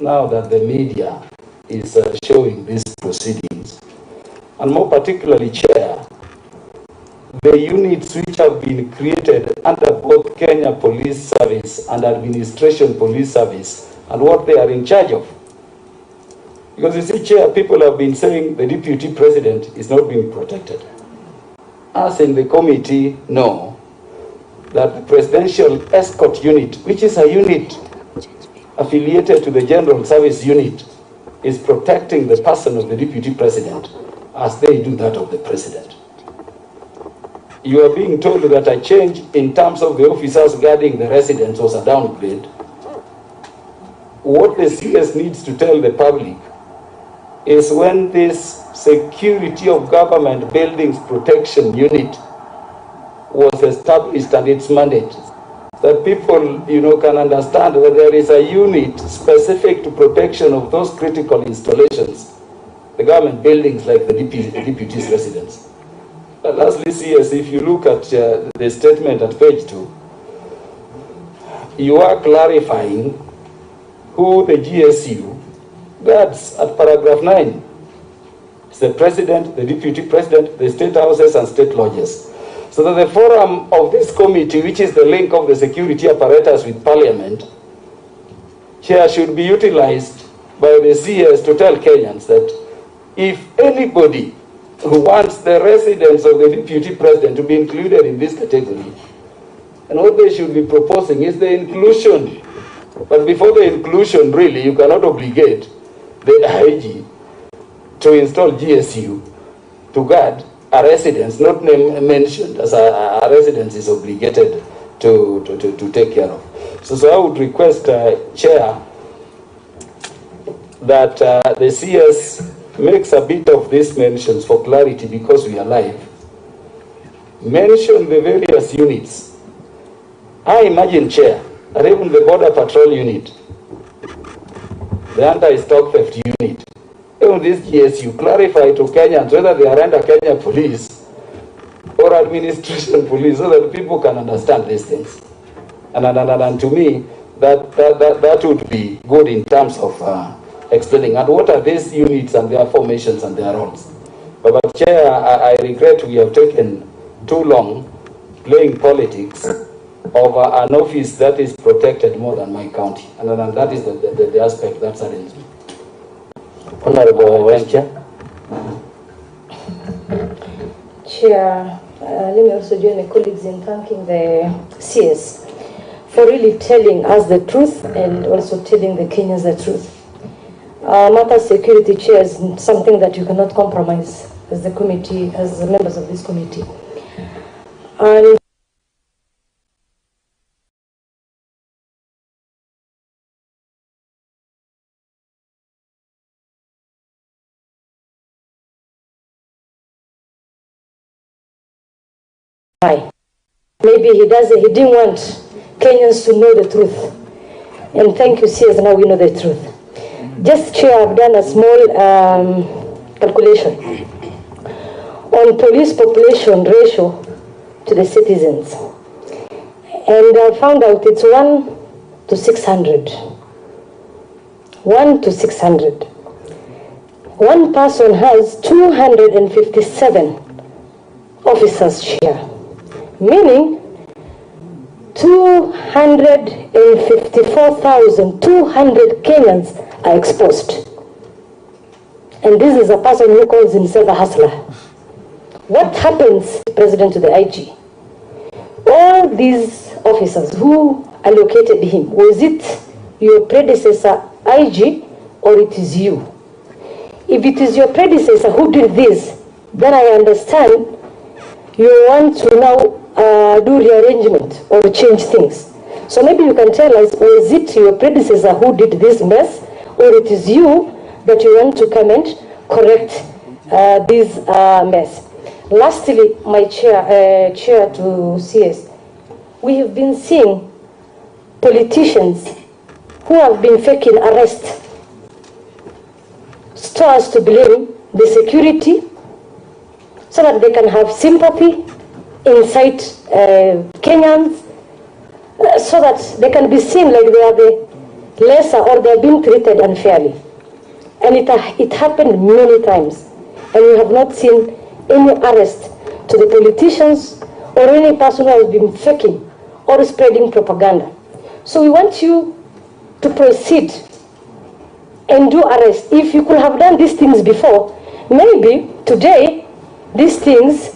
Now that the media is showing these proceedings, and more particularly, Chair, the units which have been created under both Kenya Police Service and Administration Police Service, and what they are in charge of. Because you see, Chair, people have been saying the Deputy President is not being protected. Us in the committee know that the Presidential Escort Unit, which is a unit affiliated to the General Service Unit, is protecting the person of the Deputy President as they do that of the President. you are being told that a change in terms of the officers guarding the residents was a downgrade. What the CS needs to tell the public is when this security of government buildings protection unit was established and its mandate, that people, can understand that there is a unit specific to protection of those critical installations, the government buildings like the deputy's residence. Lastly, CS, if you look at the statement at page 2, you are clarifying who the GSU guards at paragraph 9. It's the president, the deputy president, the state houses and state lodges. So that the forum of this committee, which is the link of the security apparatus with parliament, here should be utilized by the CS to tell Kenyans that if anybody who wants the residence of the deputy president to be included in this category, and what they should be proposing is the inclusion. But before the inclusion, really, you cannot obligate the IG to install GSU to guard a residence not mentioned as a residence is obligated to take care of. So I would request, Chair, that the CS makes a bit of these mentions for clarity because we are live. Mention the various units. I imagine, Chair, that even the Border Patrol unit, the anti-stock theft unit, even this GSU, clarify to Kenyans whether they are under Kenya Police or Administration Police so that people can understand these things. And to me, that would be good in terms of explaining. And what are these units and their formations and their roles? But Chair, I regret we have taken too long playing politics of an office that is protected more than my county. And that is the aspect that saddens me. Honorable Wencha. Chair, let me also join my colleagues in thanking the CS for really telling us the truth and also telling the Kenyans the truth. Matter security, Chair, is something that you cannot compromise as the committee, as the members of this committee. And maybe he didn't want Kenyans to know the truth. And thank you, CS, now we know the truth. Just, Chair, I've done a small calculation on police population ratio to the citizens. And I found out it's 1 to 600. 1 to 600. One person has 257 officers, Chair. Meaning 254,200 Kenyans are exposed. And this is a person who calls himself a hustler. What happens, President, to the IG? All these officers who allocated him, was it your predecessor IG or it is you? If it is your predecessor who did this, then I understand you want to now do rearrangement or change things. So maybe you can tell us, was it your predecessor who did this mess, or it is you that you want to come and correct this mess? Lastly, my chair to CS, we have been seeing politicians who have been faking arrest so as to blame the security so that they can have sympathy inside Kenyans, so that they can be seen like they are the lesser or they are being treated unfairly. And it happened many times. And we have not seen any arrest to the politicians or any person who has been faking or spreading propaganda. So we want you to proceed and do arrest. If you could have done these things before, maybe today, these things,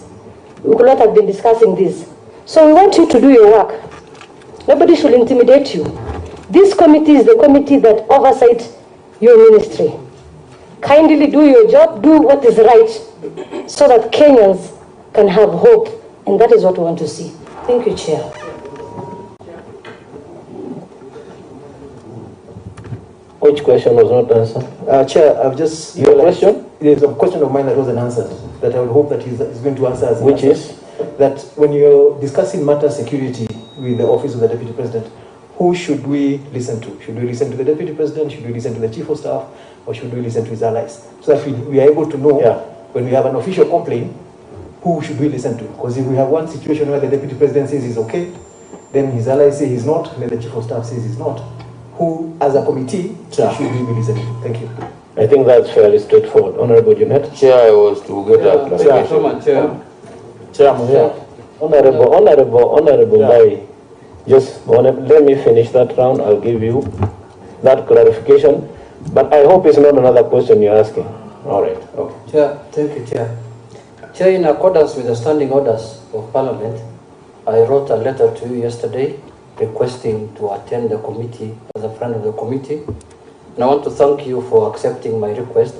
we could not have been discussing this. So we want you to do your work. Nobody should intimidate you. This committee is the committee that oversights your ministry. Kindly do your job, do what is right, so that Kenyans can have hope And that is what we want to see. Thank you, Chair. Which question was not answered? Chair, I've just... Your question? There's a question of mine that wasn't answered, that I would hope that he's going to answer. Which is? That when you're discussing matter security with the Office of the Deputy President, who should we listen to? Should we listen to the Deputy President? Should we listen to the Chief of Staff? Or should we listen to his allies? So that we are able to know when we have an official complaint, who should we listen to? Because if we have one situation where the Deputy President says he's okay, then his allies say he's not, then the Chief of Staff says he's not, who, as a committee, should we be listening to? Thank you. I think that's fairly straightforward. Honorable Jeanette. Chair, I was to get a clarification. Honorable Bai, just let me finish that round. I'll give you that clarification. But I hope it's not another question you're asking. All right. Okay. Chair, thank you, Chair. Chair, in accordance with the standing orders of Parliament, I wrote a letter to you yesterday requesting to attend the committee as a friend of the committee. And I want to thank you for accepting my request.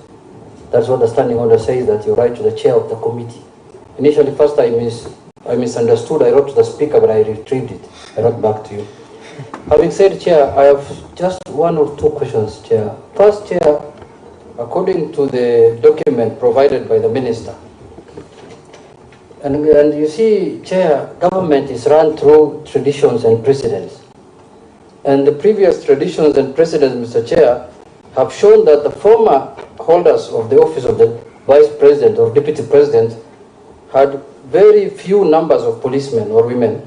That's what the standing order says, that you write to the chair of the committee. Initially, first I misunderstood. I wrote to the speaker, but I retrieved it. I wrote back to you. Having said, Chair, I have just one or two questions, Chair. First, Chair, according to the document provided by the minister, and you see, Chair, government is run through traditions and precedents. And the previous traditions and precedents, Mr. Chair, have shown that the former holders of the office of the Vice President or Deputy President had very few numbers of policemen or women,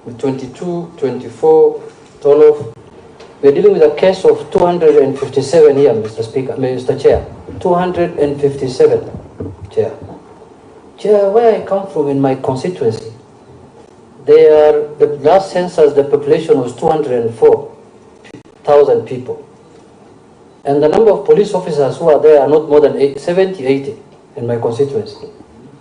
with 22, 24, 12. We're dealing with a case of 257 here, Mr. Speaker, Mr. Chair. 257, Chair. Chair, where I come from in my constituency, the last census, the population was 204,000 people. And the number of police officers who are there are not more than 70, 80 in my constituency.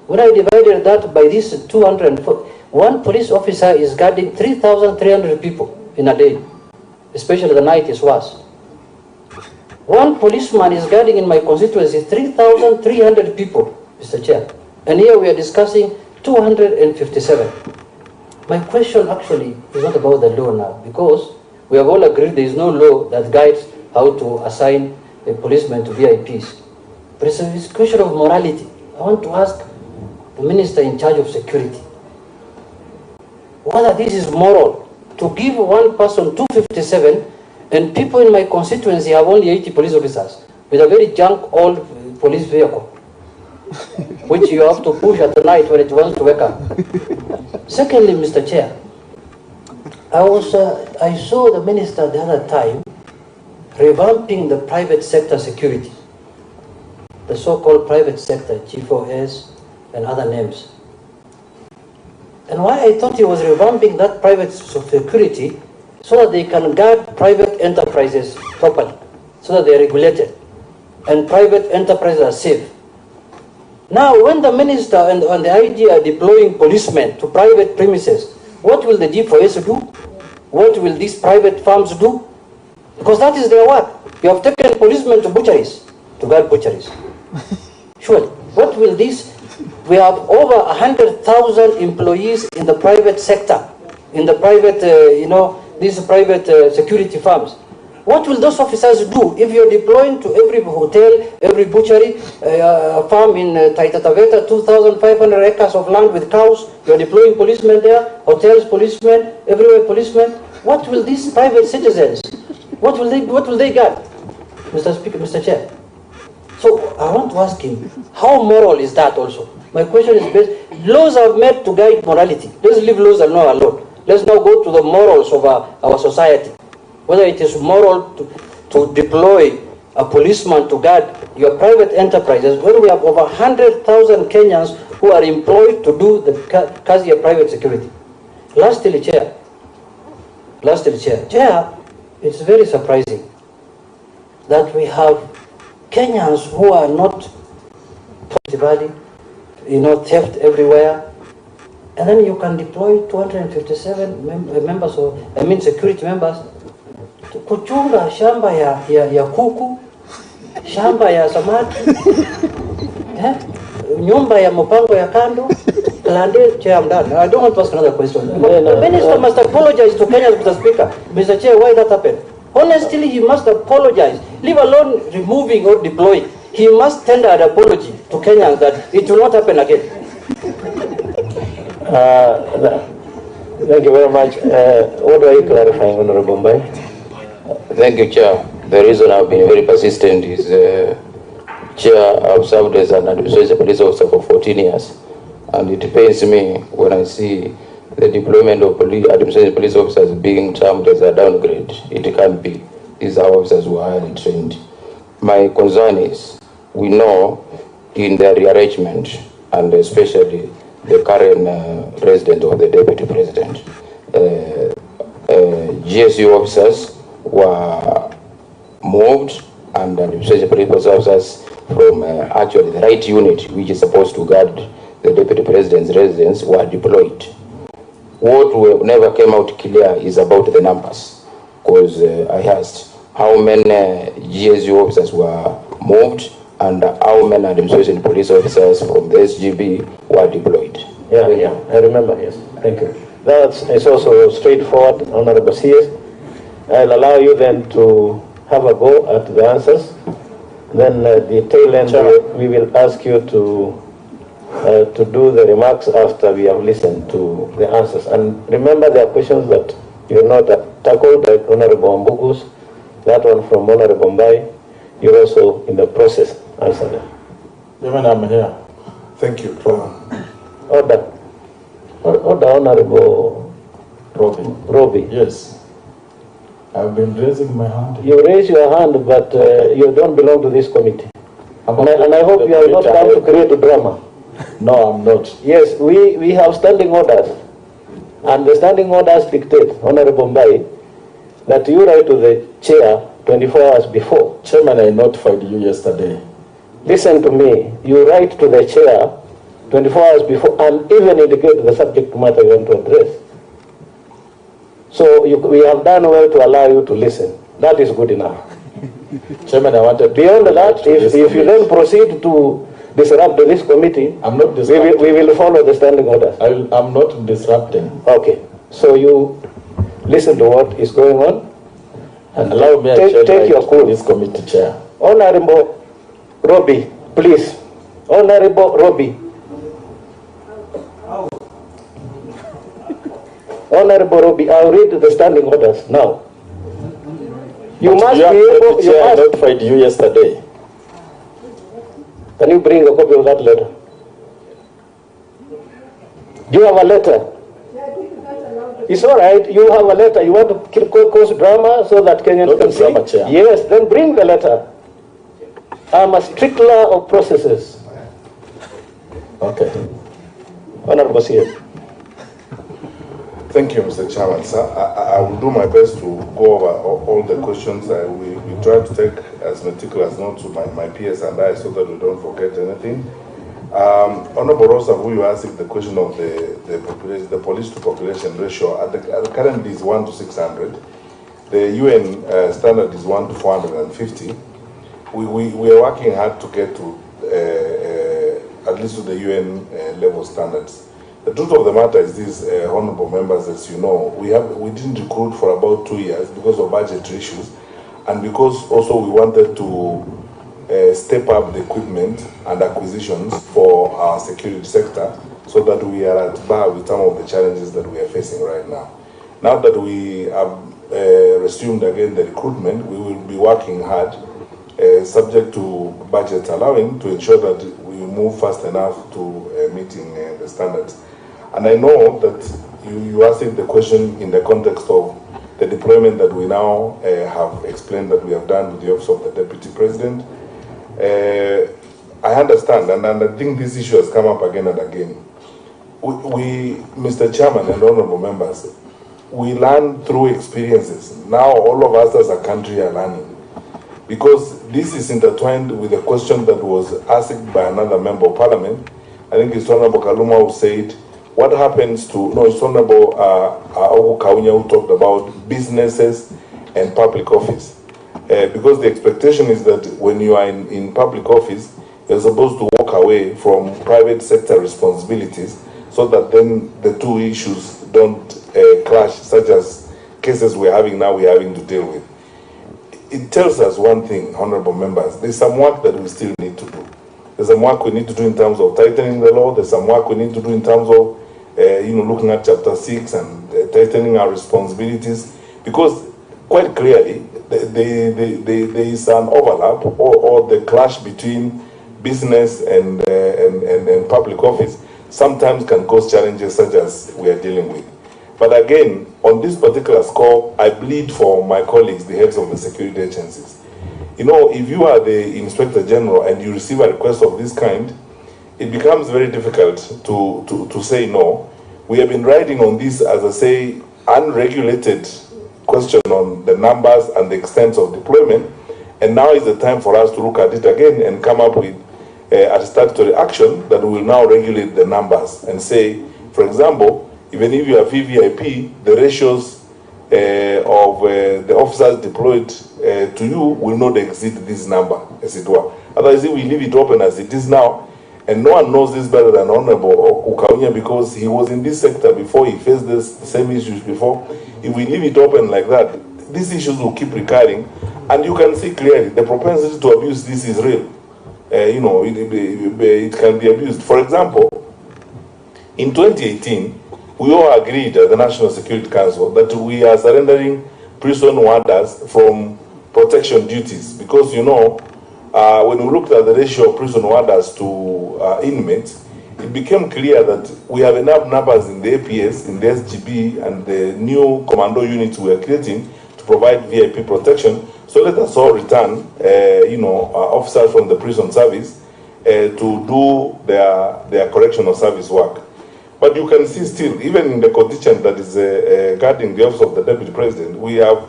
When I divided that by this 204, one police officer is guarding 3,300 people in a day. Especially the night is worse. One policeman is guarding in my constituency 3,300 people, Mr. Chair. And here we are discussing 257. My question actually is not about the law now, because we have all agreed there is no law that guides how to assign a policeman to VIPs. But it's a question of morality. I want to ask the minister in charge of security whether this is moral to give one person 257 and people in my constituency have only 80 police officers with a very junk old police vehicle which you have to push at night when it wants to wake up. Secondly, Mr. Chair, I saw the minister the other time revamping the private sector security, the so-called private sector, G4S and other names. And why I thought he was revamping that private security so that they can guard private enterprises properly, so that they are regulated and private enterprises are safe. Now, when the minister and the idea are deploying policemen to private premises, what will the G4S do? What will these private farms do? Because that is their work. You have taken policemen to butcheries, to guard butcheries. Surely, what will this? We have over 100,000 employees in the private sector, in the private, these private security firms. What will those officers do if you're deploying to every hotel, every butchery, farm in Taita Taveta, 2,500 acres of land with cows? You're deploying policemen there, hotels, policemen, everywhere policemen. What will these private citizens, what will they guard? Mr. Speaker, Mr. Chair. So I want to ask him, how moral is that also? My question is based, laws are made to guide morality. Let's leave laws alone. Let's now go to the morals of our society. Whether it is moral to deploy a policeman to guard your private enterprises, when we have over 100,000 Kenyans who are employed to do the kazi of private security. Lastly, Chair, it's very surprising that we have Kenyans who are not body, theft everywhere, and then you can deploy 257 members of, security members kuchunga shamba ya kuku, shamba ya samaki, nyumba ya mpango ya kando, Chair, I'm done. I don't want to ask another question. The minister must apologize to Kenya, Mr. Speaker. Mr. Chair, why that happened? Honestly, he must apologize. Leave alone removing or deploying. He must tender an apology to Kenyans that it will not happen again. Thank you very much. What are you clarifying, Honorable Mbai? Thank you, Chair. The reason I've been very persistent is, Chair, I've served as an administrative police officer for 14 years. And it pains me when I see the deployment of administrative police officers being termed as a downgrade. It can't be. These are officers who are highly trained. My concern is, we know in the rearrangement, and especially the current president or the deputy president, GSU officers were moved and administrative police officers from actually the right unit, which is supposed to guard the deputy president's residence, were deployed. What never came out clear is about the numbers, because I asked how many GSU officers were moved and how many administration police officers from the SGB were deployed. Yeah, I remember, yes. Thank you. It's also straightforward, Honorable CS. I'll allow you then to have a go at the answers. Then the tail end, we will ask you to do the remarks after we have listened to the answers. And remember, there are questions that you have not tackled, like Honorable Mbugu's, that one from Honorable Mbai. You're also in the process. Answer them. Even I'm here. Thank you. Order, Honorable Robbie. Yes. I've been raising my hand. You raise your hand, but you don't belong to this committee. And I hope you have not come to create a drama. No, I'm not. Yes, we have standing orders. And the standing orders dictate, Honorable Mbai, that you write to the chair 24 hours before. Chairman, I notified you yesterday. Listen to me. You write to the chair 24 hours before and even indicate the subject matter you want to address. So we have done well to allow you to listen. That is good enough. Chairman, I wanted beyond that, if you then proceed to disrupt this committee, I'm not disrupting. We will follow the standing orders. I'm not disrupting. Okay. So you listen to what is going on and allow me to take your call. This committee chair. Honorable Robbie, please. Honorable Robbie. Honorable Robbie, I'll read the standing orders now. You must be able. I notified you yesterday. Can you bring a copy of that letter? Do you have a letter? It's all right. You have a letter. You want to cause drama so that Kenyans can see? Drama, Chair. Yes, then bring the letter. I'm a stickler of processes. Okay. Honorable CS. Thank you, Mr. Chairman. Sir, I will do my best to go over all the questions. We try to take as meticulous notes to my peers and I so that we don't forget anything. Honorable Rosa, who you asked the question of the police to population ratio, currently is 1 to 600. The UN standard is 1 to 450. We are working hard to get to at least to the UN level standards. The truth of the matter is this, honorable members, as you know, we didn't recruit for about 2 years because of budgetary issues, and because also we wanted to step up the equipment and acquisitions for our security sector so that we are at bar with some of the challenges that we are facing right now. Now that we have resumed again the recruitment, we will be working hard, subject to budget allowing, to ensure that we move fast enough to meeting the standards. And I know that you asked the question in the context of the deployment that we now have explained that we have done with the Office of the Deputy President. I understand, and I think this issue has come up again and again. We, Mr. Chairman and honorable members, we learn through experiences. Now all of us as a country are learning. Because this is intertwined with a question that was asked by another member of parliament. I think it's Honorable Kaluma who said, what happens to, no, it's Honorable Ogu Kaunya who talked about businesses and public office. Because the expectation is that when you are in public office, you're supposed to walk away from private sector responsibilities so that then the two issues don't clash, such as cases we're having to deal with. It tells us one thing, honorable members, there's some work that we still need to do. There's some work we need to do in terms of tightening the law. There's some work we need to do in terms of looking at Chapter 6 and tightening our responsibilities, because quite clearly there is an overlap or the clash between business and public office sometimes can cause challenges such as we are dealing with. But again, on this particular score, I plead for my colleagues, the heads of the security agencies. If you are the Inspector General and you receive a request of this kind, it becomes very difficult to say no. We have been riding on this, as I say, unregulated question on the numbers and the extent of deployment, and now is the time for us to look at it again and come up with a statutory action that will now regulate the numbers and say, for example, even if you are VVIP, the ratios of the officers deployed to you will not exceed this number, as it were. Otherwise, if we leave it open as it is now, and no one knows this better than Honorable Ukaunya, because he was in this sector before, he faced the same issues before. If we leave it open like that, these issues will keep recurring, and you can see clearly the propensity to abuse this is real. It can be abused. For example, in 2018, we all agreed at the National Security Council that we are surrendering prison warders from protection duties, because when we looked at the ratio of prison warders to inmates, it became clear that we have enough numbers in the APS, in the SGB, and the new commando units we are creating to provide VIP protection. So let us all return, officers from the prison service to do their correctional service work. But you can see still, even in the contingent that is guarding the office of the Deputy President, we have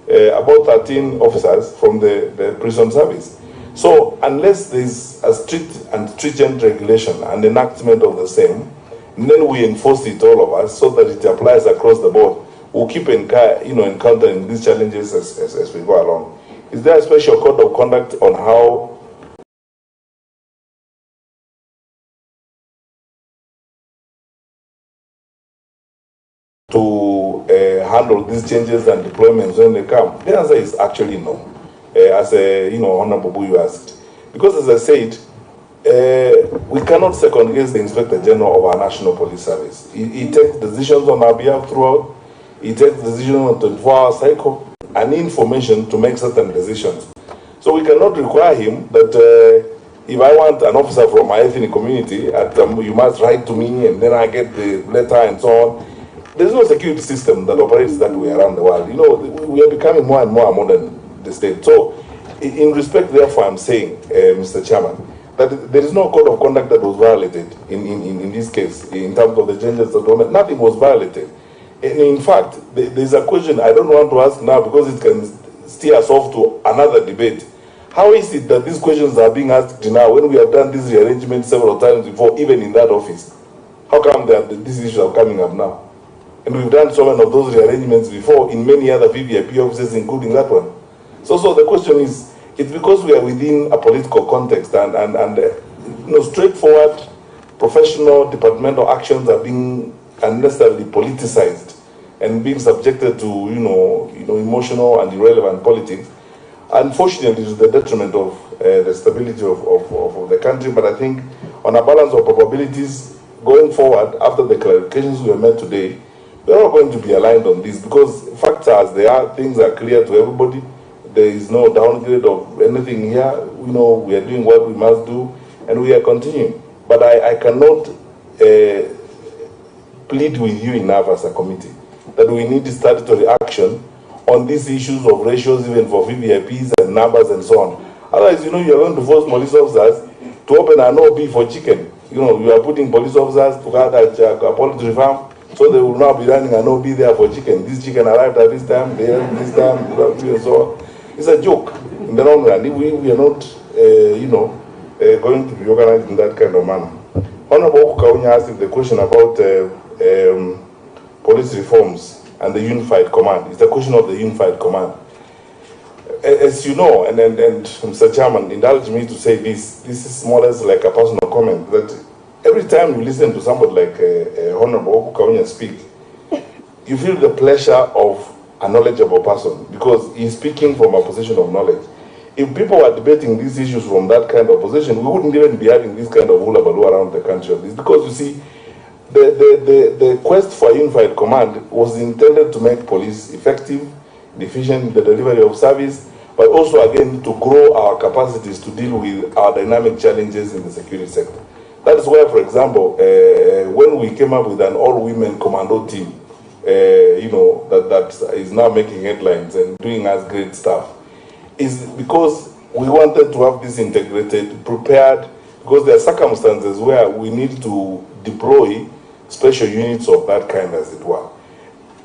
about 13 officers from the prison service. So unless there is a strict and stringent regulation and enactment of the same, and then we enforce it, all of us, so that it applies across the board, we'll keep encountering these challenges as we go along. Is there a special code of conduct on how to handle these changes and deployments when they come? The answer is actually no. As Honorable Buyu asked, because as I said, we cannot second guess the Inspector General of our National Police Service. He takes decisions on our behalf throughout. He takes decisions on a 24-hour cycle and information to make certain decisions. So we cannot require him that if I want an officer from my ethnic community, you must write to me and then I get the letter and so on. There's no security system that operates that way around the world. We are becoming more and more modern, the state. So in respect, therefore, I'm saying, Mr. Chairman, that there is no code of conduct that was violated in this case, in terms of the changes that were made. Nothing was violated. And in fact, there's a question I don't want to ask now because it can steer us off to another debate. How is it that these questions are being asked now when we have done this rearrangement several times before, even in that office? How come these issues are coming up now? And we've done so many of those rearrangements before in many other VVIP offices, including that one. So the question is, it's because we are within a political context and straightforward professional departmental actions are being unnecessarily politicized and being subjected to emotional and irrelevant politics. Unfortunately, to the detriment of the stability of the country. But I think on a balance of probabilities going forward, after the clarifications we have made today, we're all going to be aligned on this, because facts are as they are, things are clear to everybody. There is no downgrade of anything here. We are doing what we must do, and we are continuing. But I cannot plead with you enough as a committee that we need statutory action on these issues of ratios, even for VVIPs and numbers and so on. Otherwise, you're going to force police officers to open an OB for chicken. You are putting police officers to guard a poultry farm, so they will now be running an OB there for chicken. This chicken arrived at this time, they arrived this time, and so on. It's a joke in the long run. We are not, going to be organized in that kind of manner. Honorable Ukaunya asked the question about police reforms and the unified command. It's a question of the unified command. As you know, and Mr. Chairman, indulge me to say this is more or less like a personal comment, that every time you listen to somebody like Honorable Kaunya speak, you feel the pleasure of a knowledgeable person because he's speaking from a position of knowledge. If people were debating these issues from that kind of position, we wouldn't even be having this kind of hula baloo around the country. It's because, you see, the quest for a unified command was intended to make police effective, efficient in the delivery of service, but also, again, to grow our capacities to deal with our dynamic challenges in the security sector. That is why, for example, when we came up with an all-women commando team, that is now making headlines and doing us great stuff, is because we wanted to have this integrated, prepared, because there are circumstances where we need to deploy special units of that kind, as it were.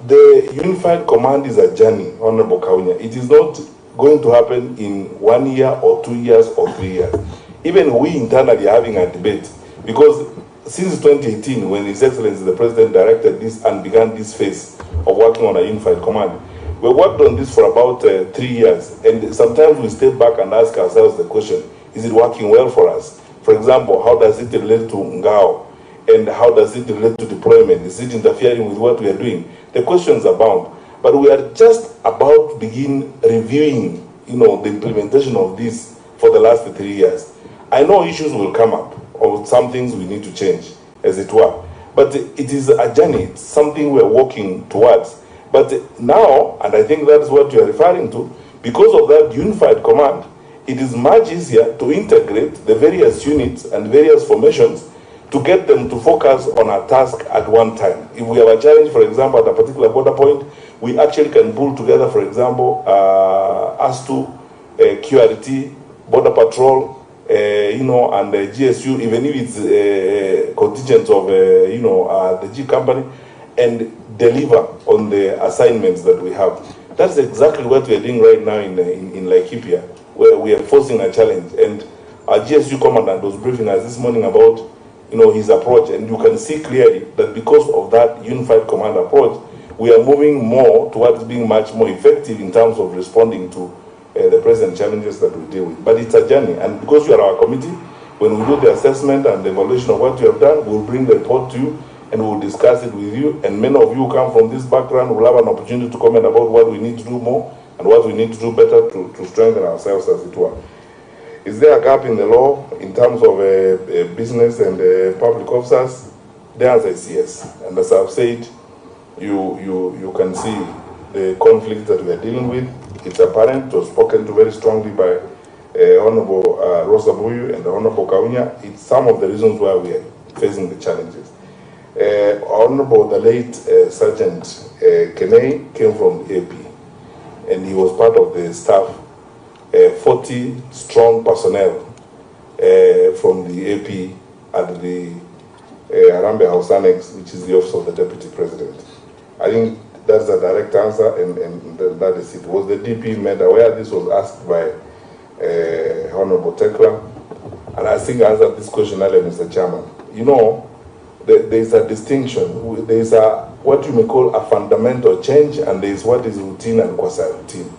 The unified command is a journey, Honorable Kaunya. It is not going to happen in 1 year or 2 years or 3 years. Even we internally are having a debate, because since 2018, when His Excellency the President directed this and began this phase of working on a unified command, we worked on this for about 3 years, and sometimes we step back and ask ourselves the question, is it working well for us? For example, how does it relate to Ngao? And how does it relate to deployment? Is it interfering with what we are doing? The questions abound. But we are just about to begin reviewing, the implementation of this for the last 3 years. I know issues will come up, or some things we need to change, as it were. But it is a journey, it's something we're working towards. But now, and I think that's what you're referring to, because of that unified command, it is much easier to integrate the various units and various formations to get them to focus on a task at one time. If we have a challenge, for example, at a particular border point, we actually can pull together, for example, ASTU, QRT, Border Patrol, and the GSU, even if it's contingent of, the G company, and deliver on the assignments that we have. That's exactly what we are doing right now in Laikipia, where we are forcing a challenge. And our GSU commandant was briefing us this morning about, his approach, and you can see clearly that because of that unified command approach, we are moving more towards being much more effective in terms of responding to the present challenges that we deal with. But it's a journey, and because you are our committee, when we do the assessment and the evaluation of what you have done, we'll bring the report to you and we'll discuss it with you. And many of you who come from this background will have an opportunity to comment about what we need to do more and what we need to do better to strengthen ourselves, as it were. Is there a gap in the law in terms of business and public officers? The answer is yes. And as I've said, you can see the conflict that we are dealing with. It's apparent, it was spoken to very strongly by Honorable Rosa Buyu and Honorable Kaunya. It's some of the reasons why we are facing the challenges. Honorable, the late Sergeant Kenei came from AP, and he was part of the staff, 40 strong personnel from the AP at the Arambe House Annex, which is the office of the Deputy President. I think that's a direct answer, and that is it. Was the DP made aware? This was asked by Honorable Tekla, and I think I answered this question earlier, Mr. Chairman. There is a distinction. There is what you may call a fundamental change, and there is what is routine and quasi-routine.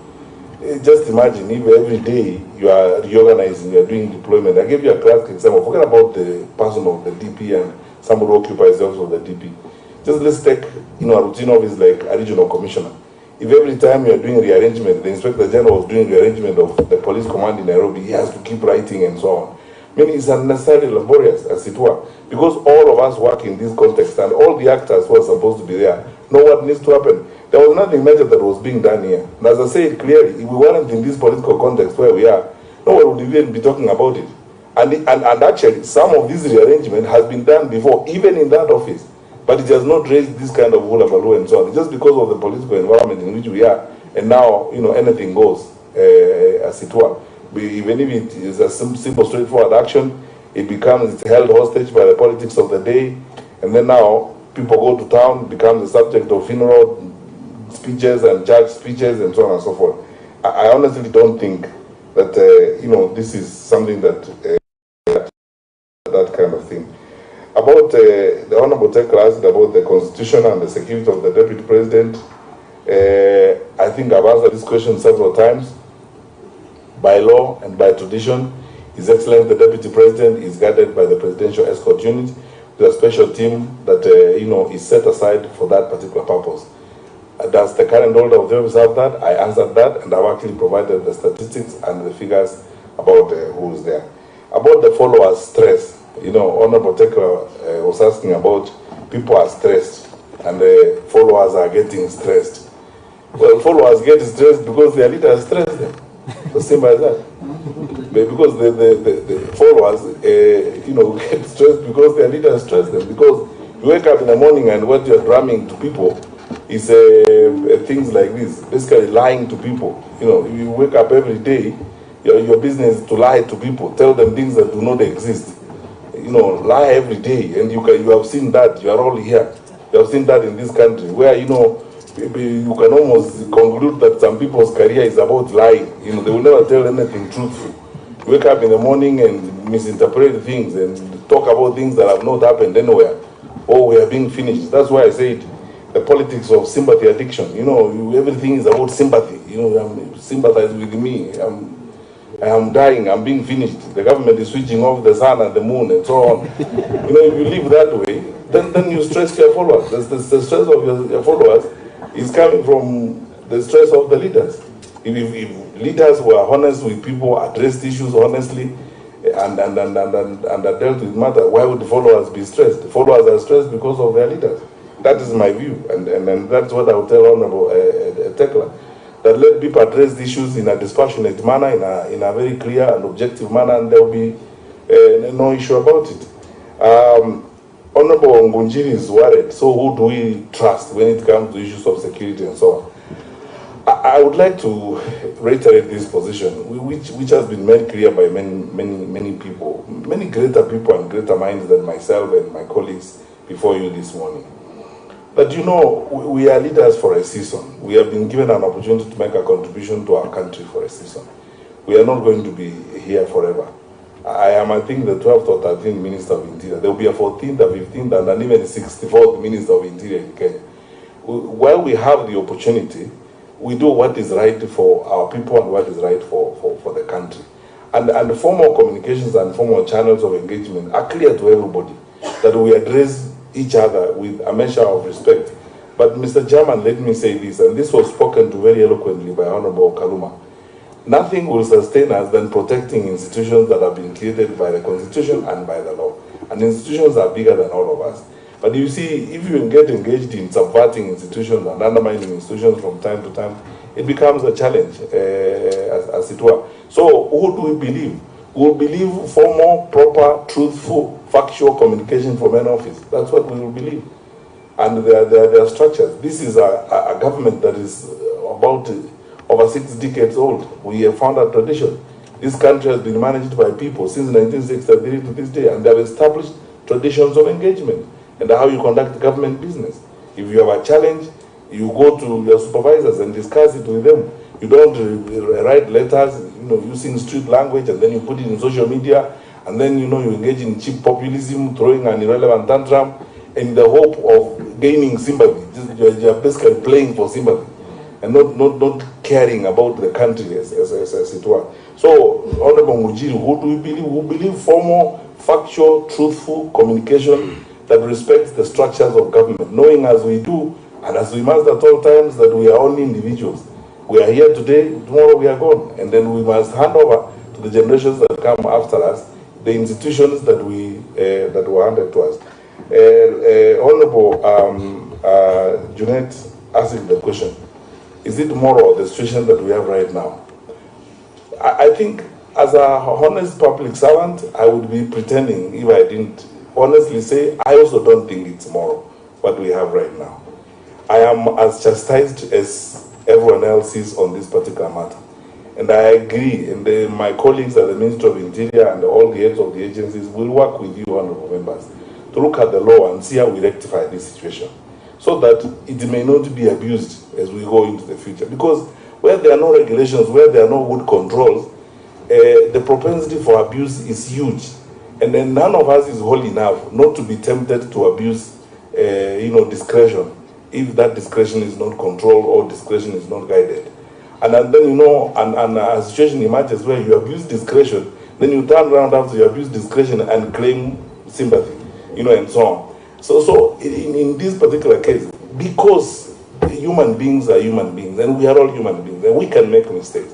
Just imagine if every day you are reorganizing, you are doing deployment. I gave you a classic example. Forget about the person of the DP and somebody who occupies the office of the DP. Just let's take a routine office like a regional commissioner. If every time you are doing rearrangement, the Inspector General is doing rearrangement of the police command in Nairobi, he has to keep writing and so on. Meaning it's unnecessarily laborious, as it were, because all of us work in this context and all the actors who are supposed to be there know what needs to happen. There was nothing major that was being done here. And as I said clearly, if we weren't in this political context where we are, no one would even be talking about it. And actually, some of this rearrangement has been done before, even in that office. But it has not raised this kind of hula and so on. Just because of the political environment in which we are, and now, anything goes, as it were. Even if it is a simple, straightforward action, it's held hostage by the politics of the day, and then now people go to town, become the subject of funeral speeches and church speeches and so on and so forth. I honestly don't think that this is something that that kind of thing. About the Honorable Tekla asked about the Constitution and the security of the Deputy President. I think I've answered this question several times. By law and by tradition, His Excellency the Deputy President is guarded by the Presidential Escort Unit, There's a special team that, is set aside for that particular purpose. Does the current holder of the office have that? I answered that, and I've actually provided the statistics and the figures about who's there. About the followers' stress, Honorable Tekla was asking about people are stressed and the followers are getting stressed. Well, followers get stressed because their leaders stress them. So simple as that. Because the followers, get stressed because their leaders stress them. Because you wake up in the morning and what you're drumming to people is things like this, basically lying to people. You wake up every day, your business is to lie to people, tell them things that do not exist. Lie every day, and you have seen that. You are all here. You have seen that in this country, where you can almost conclude that some people's career is about lying. They will never tell anything truthful. You wake up in the morning and misinterpret things and talk about things that have not happened anywhere. Oh, we are being finished. That's why I said the politics of sympathy addiction. Everything is about sympathy. Sympathize with me. I am dying. I'm being finished. The government is switching off the sun and the moon and so on. If you live that way, then you stress your followers. The stress of your followers is coming from the stress of the leaders. If leaders were honest with people, addressed issues honestly, and dealt with matter, why would the followers be stressed? The followers are stressed because of their leaders. That is my view, and that's what I will tell Honorable Tekla. That let people address the issues in a dispassionate manner, in a very clear and objective manner, and there will be no issue about it. Honorable Ngunjiri is worried, so who do we trust when it comes to issues of security and so on? I would like to reiterate this position, which has been made clear by many people, many greater people and greater minds than myself and my colleagues before you this morning. But we are leaders for a season. We have been given an opportunity to make a contribution to our country for a season. We are not going to be here forever. I am, I think, the 12th or 13th Minister of Interior. There will be a 14th, a 15th, and even 64th Minister of Interior in Kenya. While we have the opportunity, we do what is right for our people and what is right for the country. And the formal communications and formal channels of engagement are clear to everybody, that we address each other with a measure of respect. But Mr. Chairman, let me say this, and this was spoken to very eloquently by Honorable Kaluma. Nothing will sustain us than protecting institutions that have been created by the Constitution and by the law. And institutions are bigger than all of us. But you see, if you get engaged in subverting institutions and undermining institutions from time to time, it becomes a challenge, as it were. So who do we believe? We will believe formal, proper, truthful, factual communication from an office. That's what we will believe. And there are structures. This is a government that is about over 6 decades old. We have found a tradition. This country has been managed by people since 1963 to this day, and they have established traditions of engagement and how you conduct government business. If you have a challenge, you go to your supervisors and discuss it with them. You don't write letters, using street language, and then you put it in social media, and then you engage in cheap populism, throwing an irrelevant tantrum, in the hope of gaining sympathy. You're basically playing for sympathy, and not caring about the country as it were. So, Honorable Mujiri, who do we believe? We believe formal, factual, truthful communication that respects the structures of government, knowing as we do, and as we must at all times, that we are only individuals. We are here today, tomorrow we are gone, and then we must hand over to the generations that come after us the institutions that were handed to us. Honorable Junet asked the question, is it moral, the situation that we have right now? I think as a honest public servant, I would be pretending if I didn't honestly say, I also don't think it's moral, what we have right now. I am as chastised as everyone else is on this particular matter. And I agree, and my colleagues at the Ministry of Interior and all the heads of the agencies will work with you, honorable members, to look at the law and see how we rectify this situation, so that it may not be abused as we go into the future. Because where there are no regulations, where there are no good controls, the propensity for abuse is huge. And then none of us is whole enough not to be tempted to abuse, discretion, if that discretion is not controlled or discretion is not guided. And then, a situation emerges where you abuse discretion, then you turn around after you abuse discretion and claim sympathy. and so on. So in this particular case, because human beings are human beings, and we are all human beings, and we can make mistakes.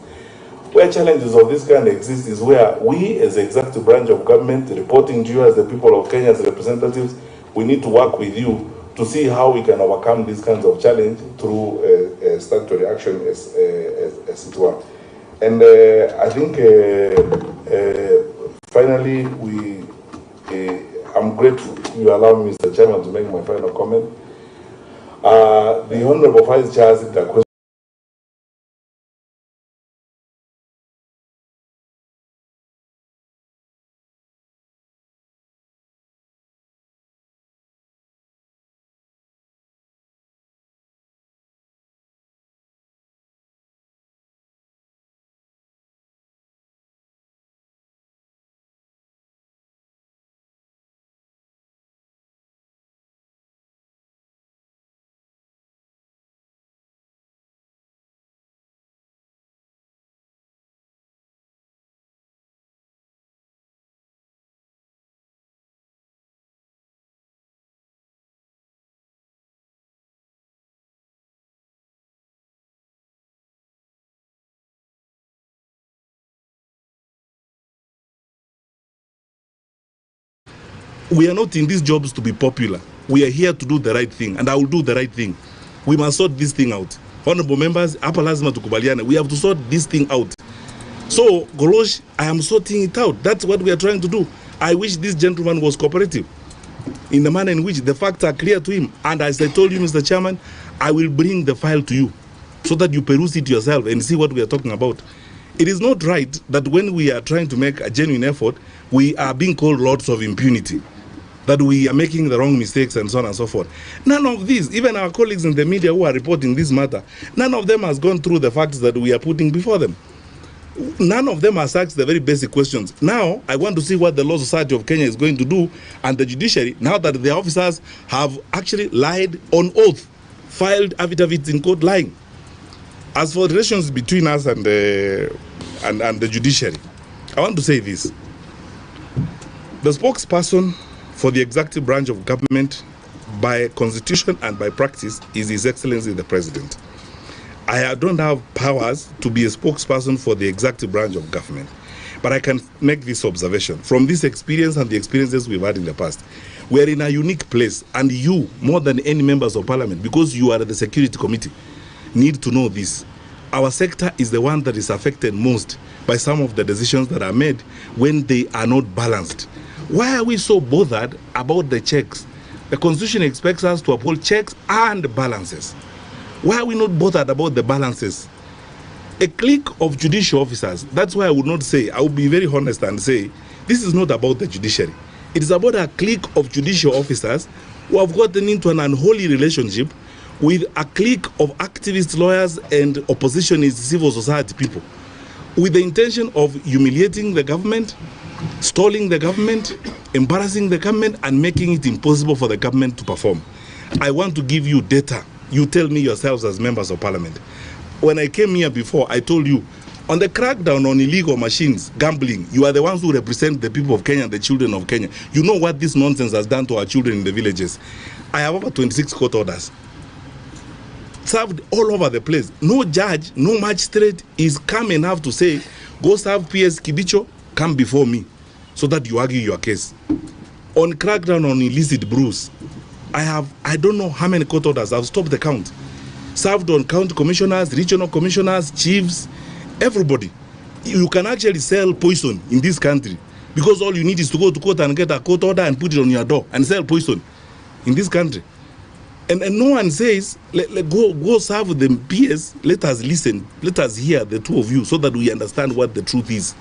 Where challenges of this kind exist is where we, as the executive branch of government, reporting to you as the people of Kenya as representatives, we need to work with you to see how we can overcome these kinds of challenge through statutory action, as it were. And I think finally, I'm grateful you allow me, Mr. Chairman, to make my final comment. The Honorable Vice Chair asked the question. We are not in these jobs to be popular. We are here to do the right thing, and I will do the right thing. We must sort this thing out. Honorable members, hapa lazima tukubaliane. We have to sort this thing out. So, Golosh, I am sorting it out. That's what we are trying to do. I wish this gentleman was cooperative in the manner in which the facts are clear to him. And as I told you, Mr. Chairman, I will bring the file to you so that you peruse it yourself and see what we are talking about. It is not right that when we are trying to make a genuine effort, we are being called lords of impunity, that we are making the wrong mistakes and so on and so forth. None of these, even our colleagues in the media who are reporting this matter, none of them has gone through the facts that we are putting before them. None of them has asked the very basic questions. Now, I want to see what the Law Society of Kenya is going to do, and the judiciary, now that the officers have actually lied on oath, filed affidavits in court lying. As for relations between us and the judiciary, I want to say this. The spokesperson for the executive branch of government, by constitution and by practice, is His Excellency the President. I don't have powers to be a spokesperson for the executive branch of government, but I can make this observation. From this experience and the experiences we've had in the past, we are in a unique place, and you, more than any members of parliament, because you are the security committee, need to know this. Our sector is the one that is affected most by some of the decisions that are made when they are not balanced. Why are we so bothered about the checks? The Constitution expects us to uphold checks and balances. Why are we not bothered about the balances? A clique of judicial officers, that's why I would not say, I would be very honest and say, this is not about the judiciary. It is about a clique of judicial officers who have gotten into an unholy relationship with a clique of activist lawyers and oppositionist civil society people, with the intention of humiliating the government, stalling the government, embarrassing the government, and making it impossible for the government to perform. I want to give you data. You tell me yourselves as members of parliament. When I came here before, I told you, on the crackdown on illegal machines, gambling, you are the ones who represent the people of Kenya, the children of Kenya. You know what this nonsense has done to our children in the villages. I have over 26 court orders, served all over the place. No judge, no magistrate is calm enough to say, go serve PS Kibicho, come before me, so that you argue your case. On crackdown on illicit brews, I don't know how many court orders. I've stopped the count. Served on county commissioners, regional commissioners, chiefs, everybody. You can actually sell poison in this country, because all you need is to go to court and get a court order and put it on your door and sell poison in this country. And no one says, go serve the PS, let us listen, let us hear the two of you so that we understand what the truth is.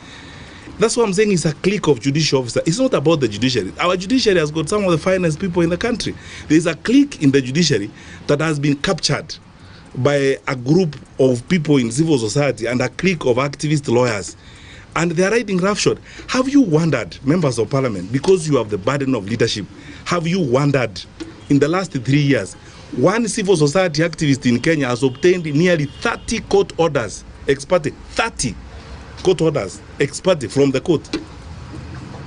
That's what I'm saying. It's a clique of judicial officers. It's not about the judiciary. Our judiciary has got some of the finest people in the country. There's a clique in the judiciary that has been captured by a group of people in civil society and a clique of activist lawyers. And they are riding roughshod. Have you wondered, members of parliament, because you have the burden of leadership, have you wondered, in the last 3 years, one civil society activist in Kenya has obtained nearly 30 court orders, ex parte, 30 court orders, ex parte, from the court.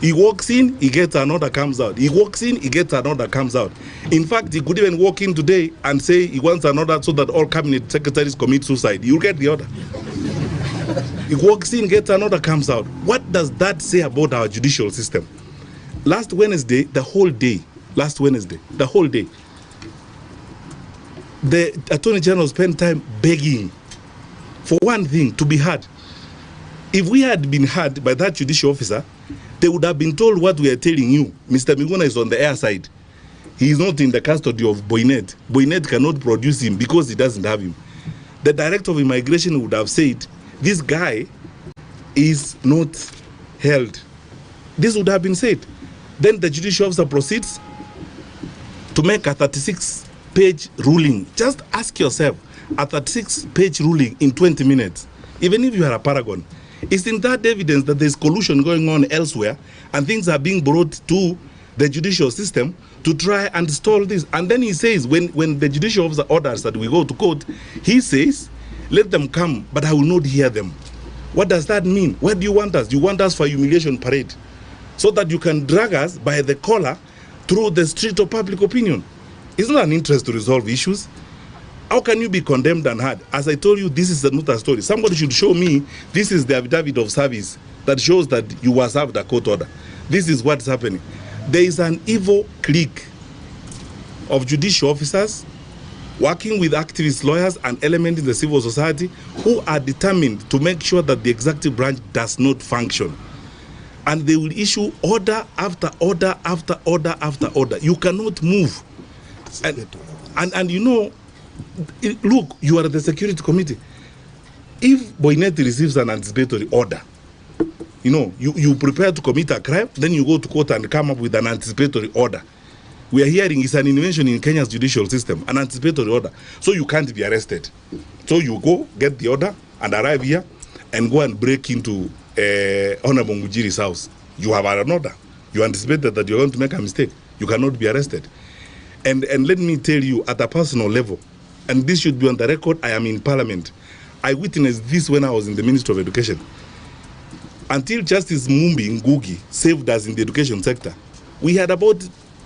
He walks in, he gets an order, comes out. He walks in, he gets an order, comes out. In fact, he could even walk in today and say he wants an order so that all cabinet secretaries commit suicide. You'll get the order. He walks in, gets an order, comes out. What does that say about our judicial system? Last Wednesday, the whole day, the Attorney General spent time begging for one thing, to be heard. If we had been heard by that judicial officer, they would have been told what we are telling you. Mr. Miguna is on the air side. He is not in the custody of Boynet. Boynet cannot produce him because he doesn't have him. The director of immigration would have said, this guy is not held. This would have been said. Then the judicial officer proceeds to make a 36-page ruling. Just ask yourself, a 36-page ruling in 20 minutes, even if you are a paragon, isn't that evidence that there's collusion going on elsewhere and things are being brought to the judicial system to try and stall this? And then he says, when the judicial officer orders that we go to court, he says, let them come, but I will not hear them. What does that mean? Where do you want us? You want us for humiliation parade so that you can drag us by the collar through the street of public opinion. It's not an interest to resolve issues. How can you be condemned and heard? As I told you, this is not a story. Somebody should show me, this is the affidavit of service that shows that you were served a court order. This is what's happening. There is an evil clique of judicial officers working with activist lawyers and elements in the civil society who are determined to make sure that the executive branch does not function. And they will issue order after order after order after order. You cannot move. And you know, look, you are the security committee. If Boynet receives an anticipatory order, you know, you prepare to commit a crime, then you go to court and come up with an anticipatory order. We are hearing it's an invention in Kenya's judicial system, an anticipatory order. So you can't be arrested. So you go, get the order, and arrive here, and go and break into Honorable Mujiri's house. You have an order. You anticipated that you're going to make a mistake. You cannot be arrested. And let me tell you, at a personal level, and this should be on the record, I am in Parliament. I witnessed this when I was in the Ministry of Education. Until Justice Mumbi Ngugi saved us in the education sector, we had about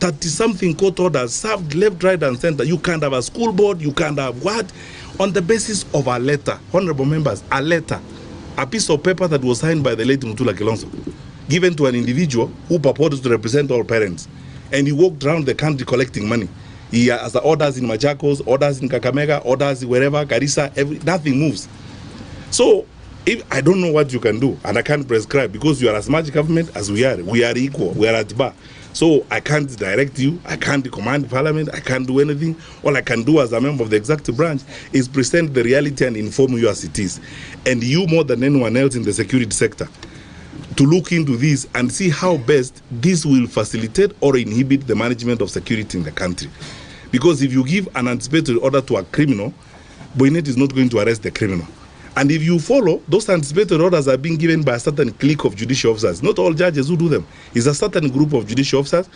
30-something court orders served left, right, and center. You can't have a school board, you can't have what? On the basis of a letter, honorable members, a letter, a piece of paper that was signed by the late Mutula Kilonzo, given to an individual who purported to represent all parents. And he walked around the country collecting money. He has orders in Machakos, orders in Kakamega, orders wherever, Garissa, nothing moves. So, if I don't know what you can do, and I can't prescribe, because you are as much government as we are equal, we are at bar. So I can't direct you, I can't command Parliament, I can't do anything. All I can do as a member of the executive branch is present the reality and inform you as it is. And you, more than anyone else in the security sector, to look into this and see how best this will facilitate or inhibit the management of security in the country. Because if you give an anticipatory order to a criminal, Boynet is not going to arrest the criminal. And if you follow, those anticipatory orders are being given by a certain clique of judicial officers. Not all judges who do them. It's a certain group of judicial officers,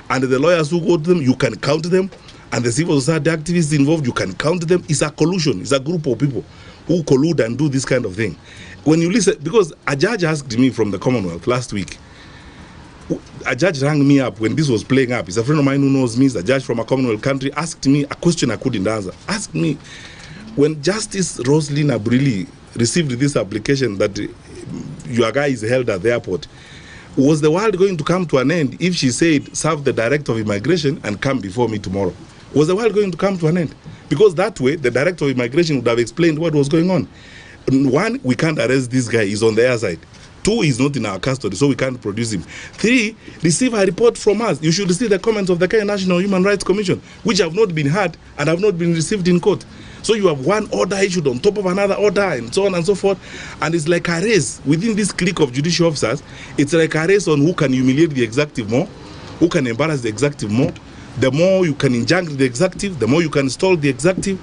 and the lawyers who go to them, you can count them, and the civil society activists involved, you can count them. It's a collusion. It's a group of people who collude and do this kind of thing. When you listen, because a judge asked me from the Commonwealth last week, a judge rang me up when this was playing up. He's a friend of mine who knows me. He's a judge from a Commonwealth country. Asked me a question I couldn't answer. Asked me, when Justice Roslyn Abrili received this application that your guy is held at the airport, was the world going to come to an end if she said, serve the director of immigration and come before me tomorrow? Was the world going to come to an end? Because that way, the director of immigration would have explained what was going on. One, we can't arrest this guy, he's on the air side. Two, he's not in our custody, so we can't produce him. Three, receive a report from us. You should receive the comments of the Kenya National Human Rights Commission, which have not been heard and have not been received in court. So you have one order issued on top of another order and so on and so forth. And it's like a race within this clique of judicial officers. It's like a race on who can humiliate the executive more, who can embarrass the executive more. The more you can injunct the executive, the more you can stall the executive,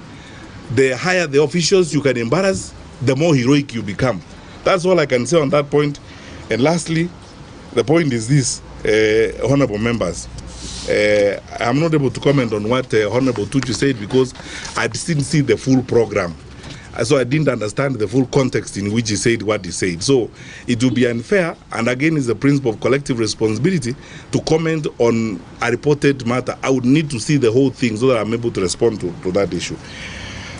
the higher the officials you can embarrass, the more heroic you become. That's all I can say on that point. And lastly, the point is this, honorable members. I'm not able to comment on what Honorable Tuju said because I didn't see the full program. So I didn't understand the full context in which he said what he said. So it would be unfair, and again, it's the principle of collective responsibility to comment on a reported matter. I would need to see the whole thing so that I'm able to respond to that issue.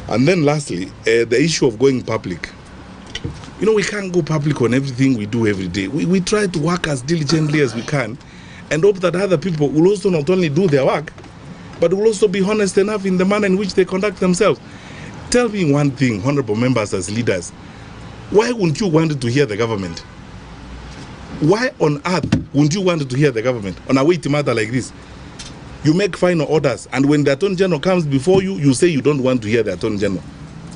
And then lastly, the issue of going public. You know, we can't go public on everything we do every day. We try to work as diligently as we can and hope that other people will also not only do their work, but will also be honest enough in the manner in which they conduct themselves. Tell me one thing, honorable members as leaders, why wouldn't you want to hear the government? Why on earth wouldn't you want to hear the government on a weighty matter like this? You make final orders, and when the Attorney General comes before you, you say you don't want to hear the Attorney General.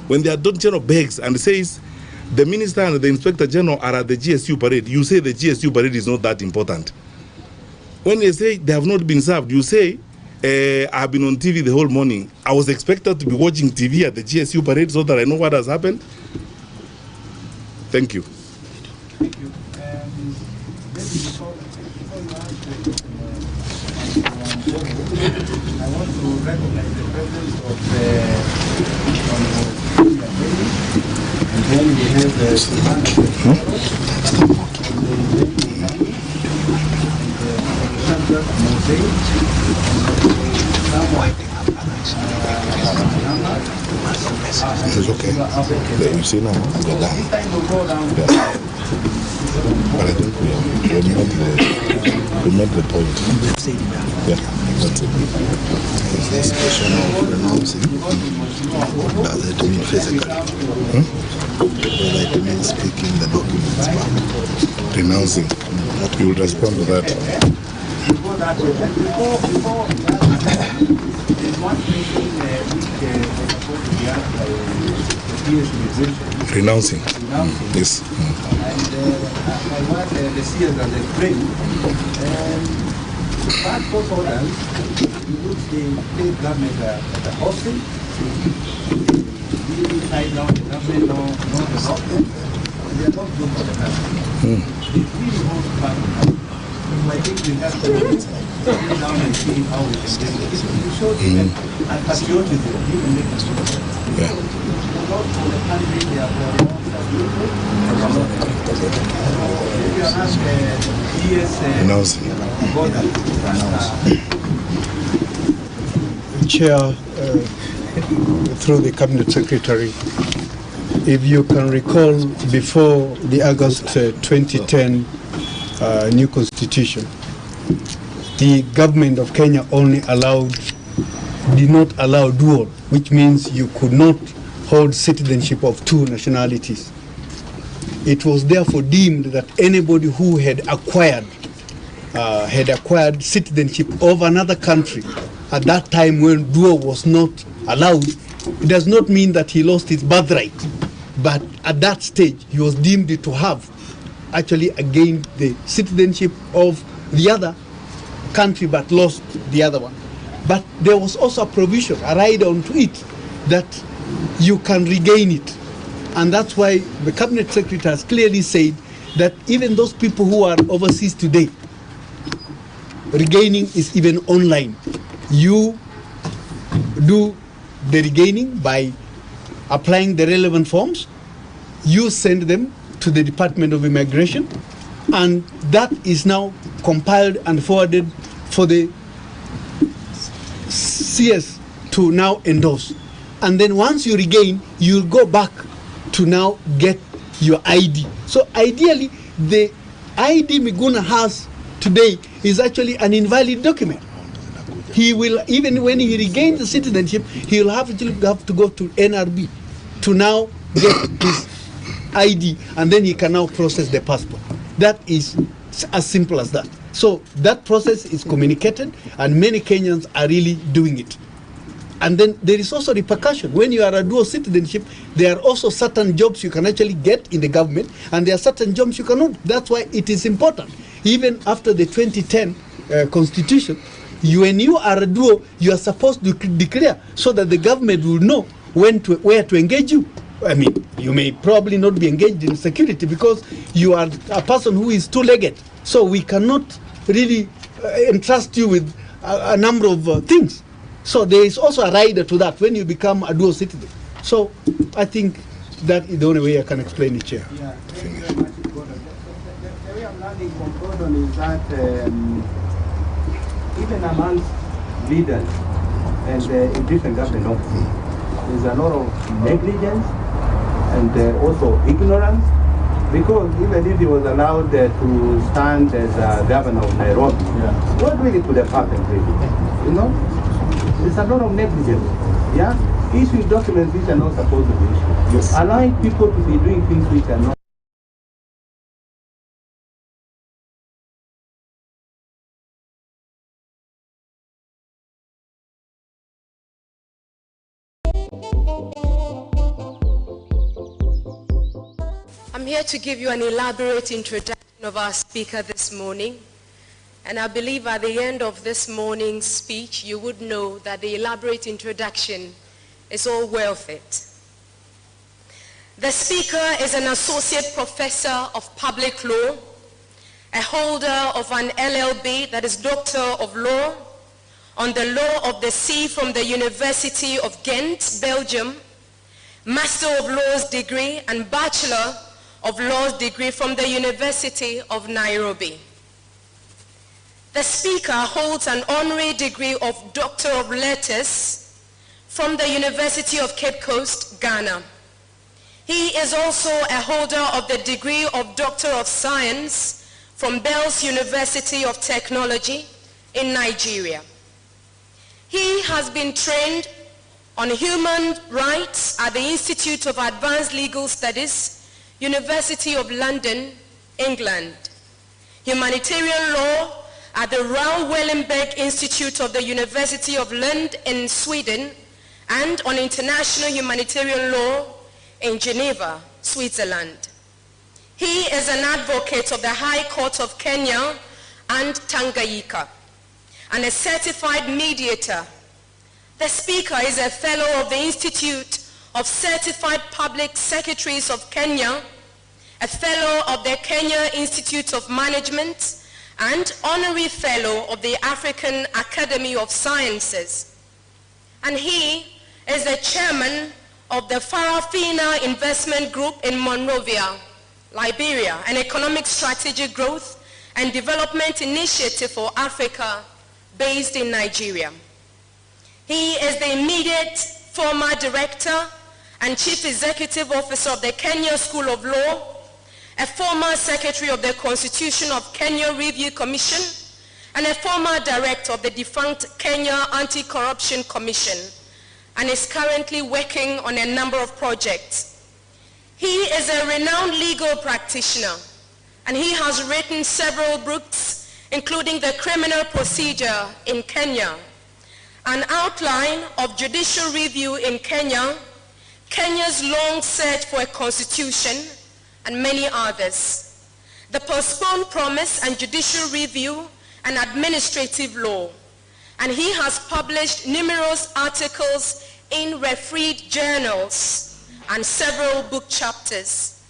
When the Attorney General begs and says the Minister and the Inspector General are at the GSU parade, you say the GSU parade is not that important. When they say they have not been served, you say, I've been on TV the whole morning. I was expected to be watching TV at the GSU parade so that I know what has happened. Thank you. Thank you. Before you answer, I want to recognize the presence of and then we have It's okay. You see now, we're done. Yeah. But I think we made the point. Yeah, that's it. Is this question of renouncing? Does it mean physically? Does it mean speaking the documents back? Renouncing. You will respond to that. Renouncing. Yes. I want the seers and the praying. That court orders, you would take government at the hosting, really tie down the government, not the hosting. They are not good for the country. It really holds back the country. So I think we have to sit down and see how we can get it. You show even patriotism, you can make us yeah. Not for the country, they are for the if you ask Chair, through the Cabinet Secretary, if you can recall, before the August 2010 new constitution, the government of Kenya only did not allow dual, which means you could not hold citizenship of two nationalities. It was therefore deemed that anybody who had acquired citizenship of another country at that time when dual was not allowed, it does not mean that he lost his birthright, but at that stage he was deemed to have actually gained the citizenship of the other country but lost the other one. But there was also a provision, a rider onto it, that you can regain it. And that's why the Cabinet Secretary has clearly said that even those people who are overseas today, regaining is even online. You do the regaining by applying the relevant forms, you send them to the Department of Immigration, and that is now compiled and forwarded for the CS to now endorse. And then once you regain, you'll go back to now get your ID. So ideally, the ID Miguna has today is actually an invalid document. He will, even when he regains the citizenship, he will have to go to NRB to now get his ID, and then he can now process the passport. That is as simple as that. So that process is communicated, and many Kenyans are really doing it. And then there is also repercussion. When you are a dual citizenship, there are also certain jobs you can actually get in the government, and there are certain jobs you cannot. That's why it is important. Even after the 2010 constitution, when you are a dual, you are supposed to declare so that the government will know where to engage you. I mean, you may probably not be engaged in security because you are a person who is two-legged. So we cannot really entrust you with a number of things. So there is also a rider to that when you become a dual citizen. So I think that is the only way I can explain it, Chair. Yeah, thank you very much, Gordon. The way I'm learning from Gordon is that even amongst leaders and in different government offices, there's a lot of negligence and also ignorance, because even if he was allowed to stand as a governor of Nairobi, what really could have happened really? You know, there's a lot of negligence. Yeah, issuing documents which are not supposed to be issued. Yes. Allowing people to be doing things which are not. I'm here to give you an elaborate introduction of our speaker this morning. And I believe at the end of this morning's speech, you would know that the elaborate introduction is all worth it. The speaker is an associate professor of public law, a holder of an LLB, that is Doctor of Law, on the Law of the Sea from the University of Ghent, Belgium, Master of Laws degree and Bachelor of Laws degree from the University of Nairobi. The speaker holds an honorary degree of Doctor of Letters from the University of Cape Coast, Ghana. He is also a holder of the degree of Doctor of Science from Bells University of Technology in Nigeria. He has been trained on human rights at the Institute of Advanced Legal Studies, University of London, England, humanitarian law at the Raoul Wallenberg Institute of the University of Lund in Sweden, and on international humanitarian law in Geneva, Switzerland. He is an advocate of the High Court of Kenya and Tanganyika, and a certified mediator. The speaker is a fellow of the Institute of Certified Public Secretaries of Kenya, a fellow of the Kenya Institute of Management, and honorary fellow of the African Academy of Sciences. And he is the chairman of the Farafina Investment Group in Monrovia, Liberia, an economic strategic growth and development initiative for Africa based in Nigeria. He is the immediate former director and chief executive officer of the Kenya School of Law, a former secretary of the Constitution of Kenya Review Commission, and a former director of the defunct Kenya Anti-Corruption Commission, and is currently working on a number of projects. He is a renowned legal practitioner, and he has written several books, including The Criminal Procedure in Kenya, an outline of judicial review in Kenya, Kenya's long search for a constitution, and many others. The Postponed Promise and Judicial Review and Administrative Law. And he has published numerous articles in refereed journals and several book chapters.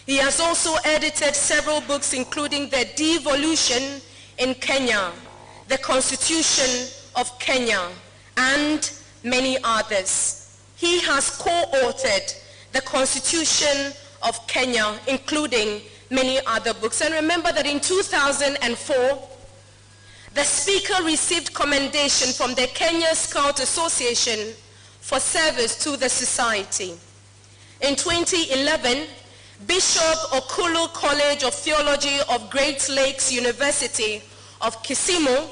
He has also edited several books, including The Devolution in Kenya, The Constitution of Kenya, and many others. He has co-authored The Constitution of Kenya, including many other books. And remember that in 2004, the speaker received commendation from the Kenya Scout Association for service to the society. In 2011, Bishop Okulu College of Theology of Great Lakes University of Kisumu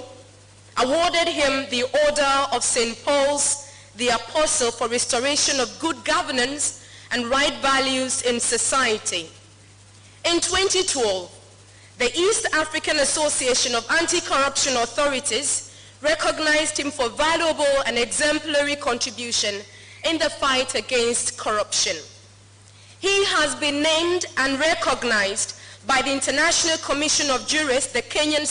awarded him the Order of St. Paul's the Apostle for restoration of good governance and right values in society. In 2012, the East African Association of Anti-Corruption Authorities recognized him for valuable and exemplary contribution in the fight against corruption. He has been named and recognized by the International Commission of Jurists, the Kenyan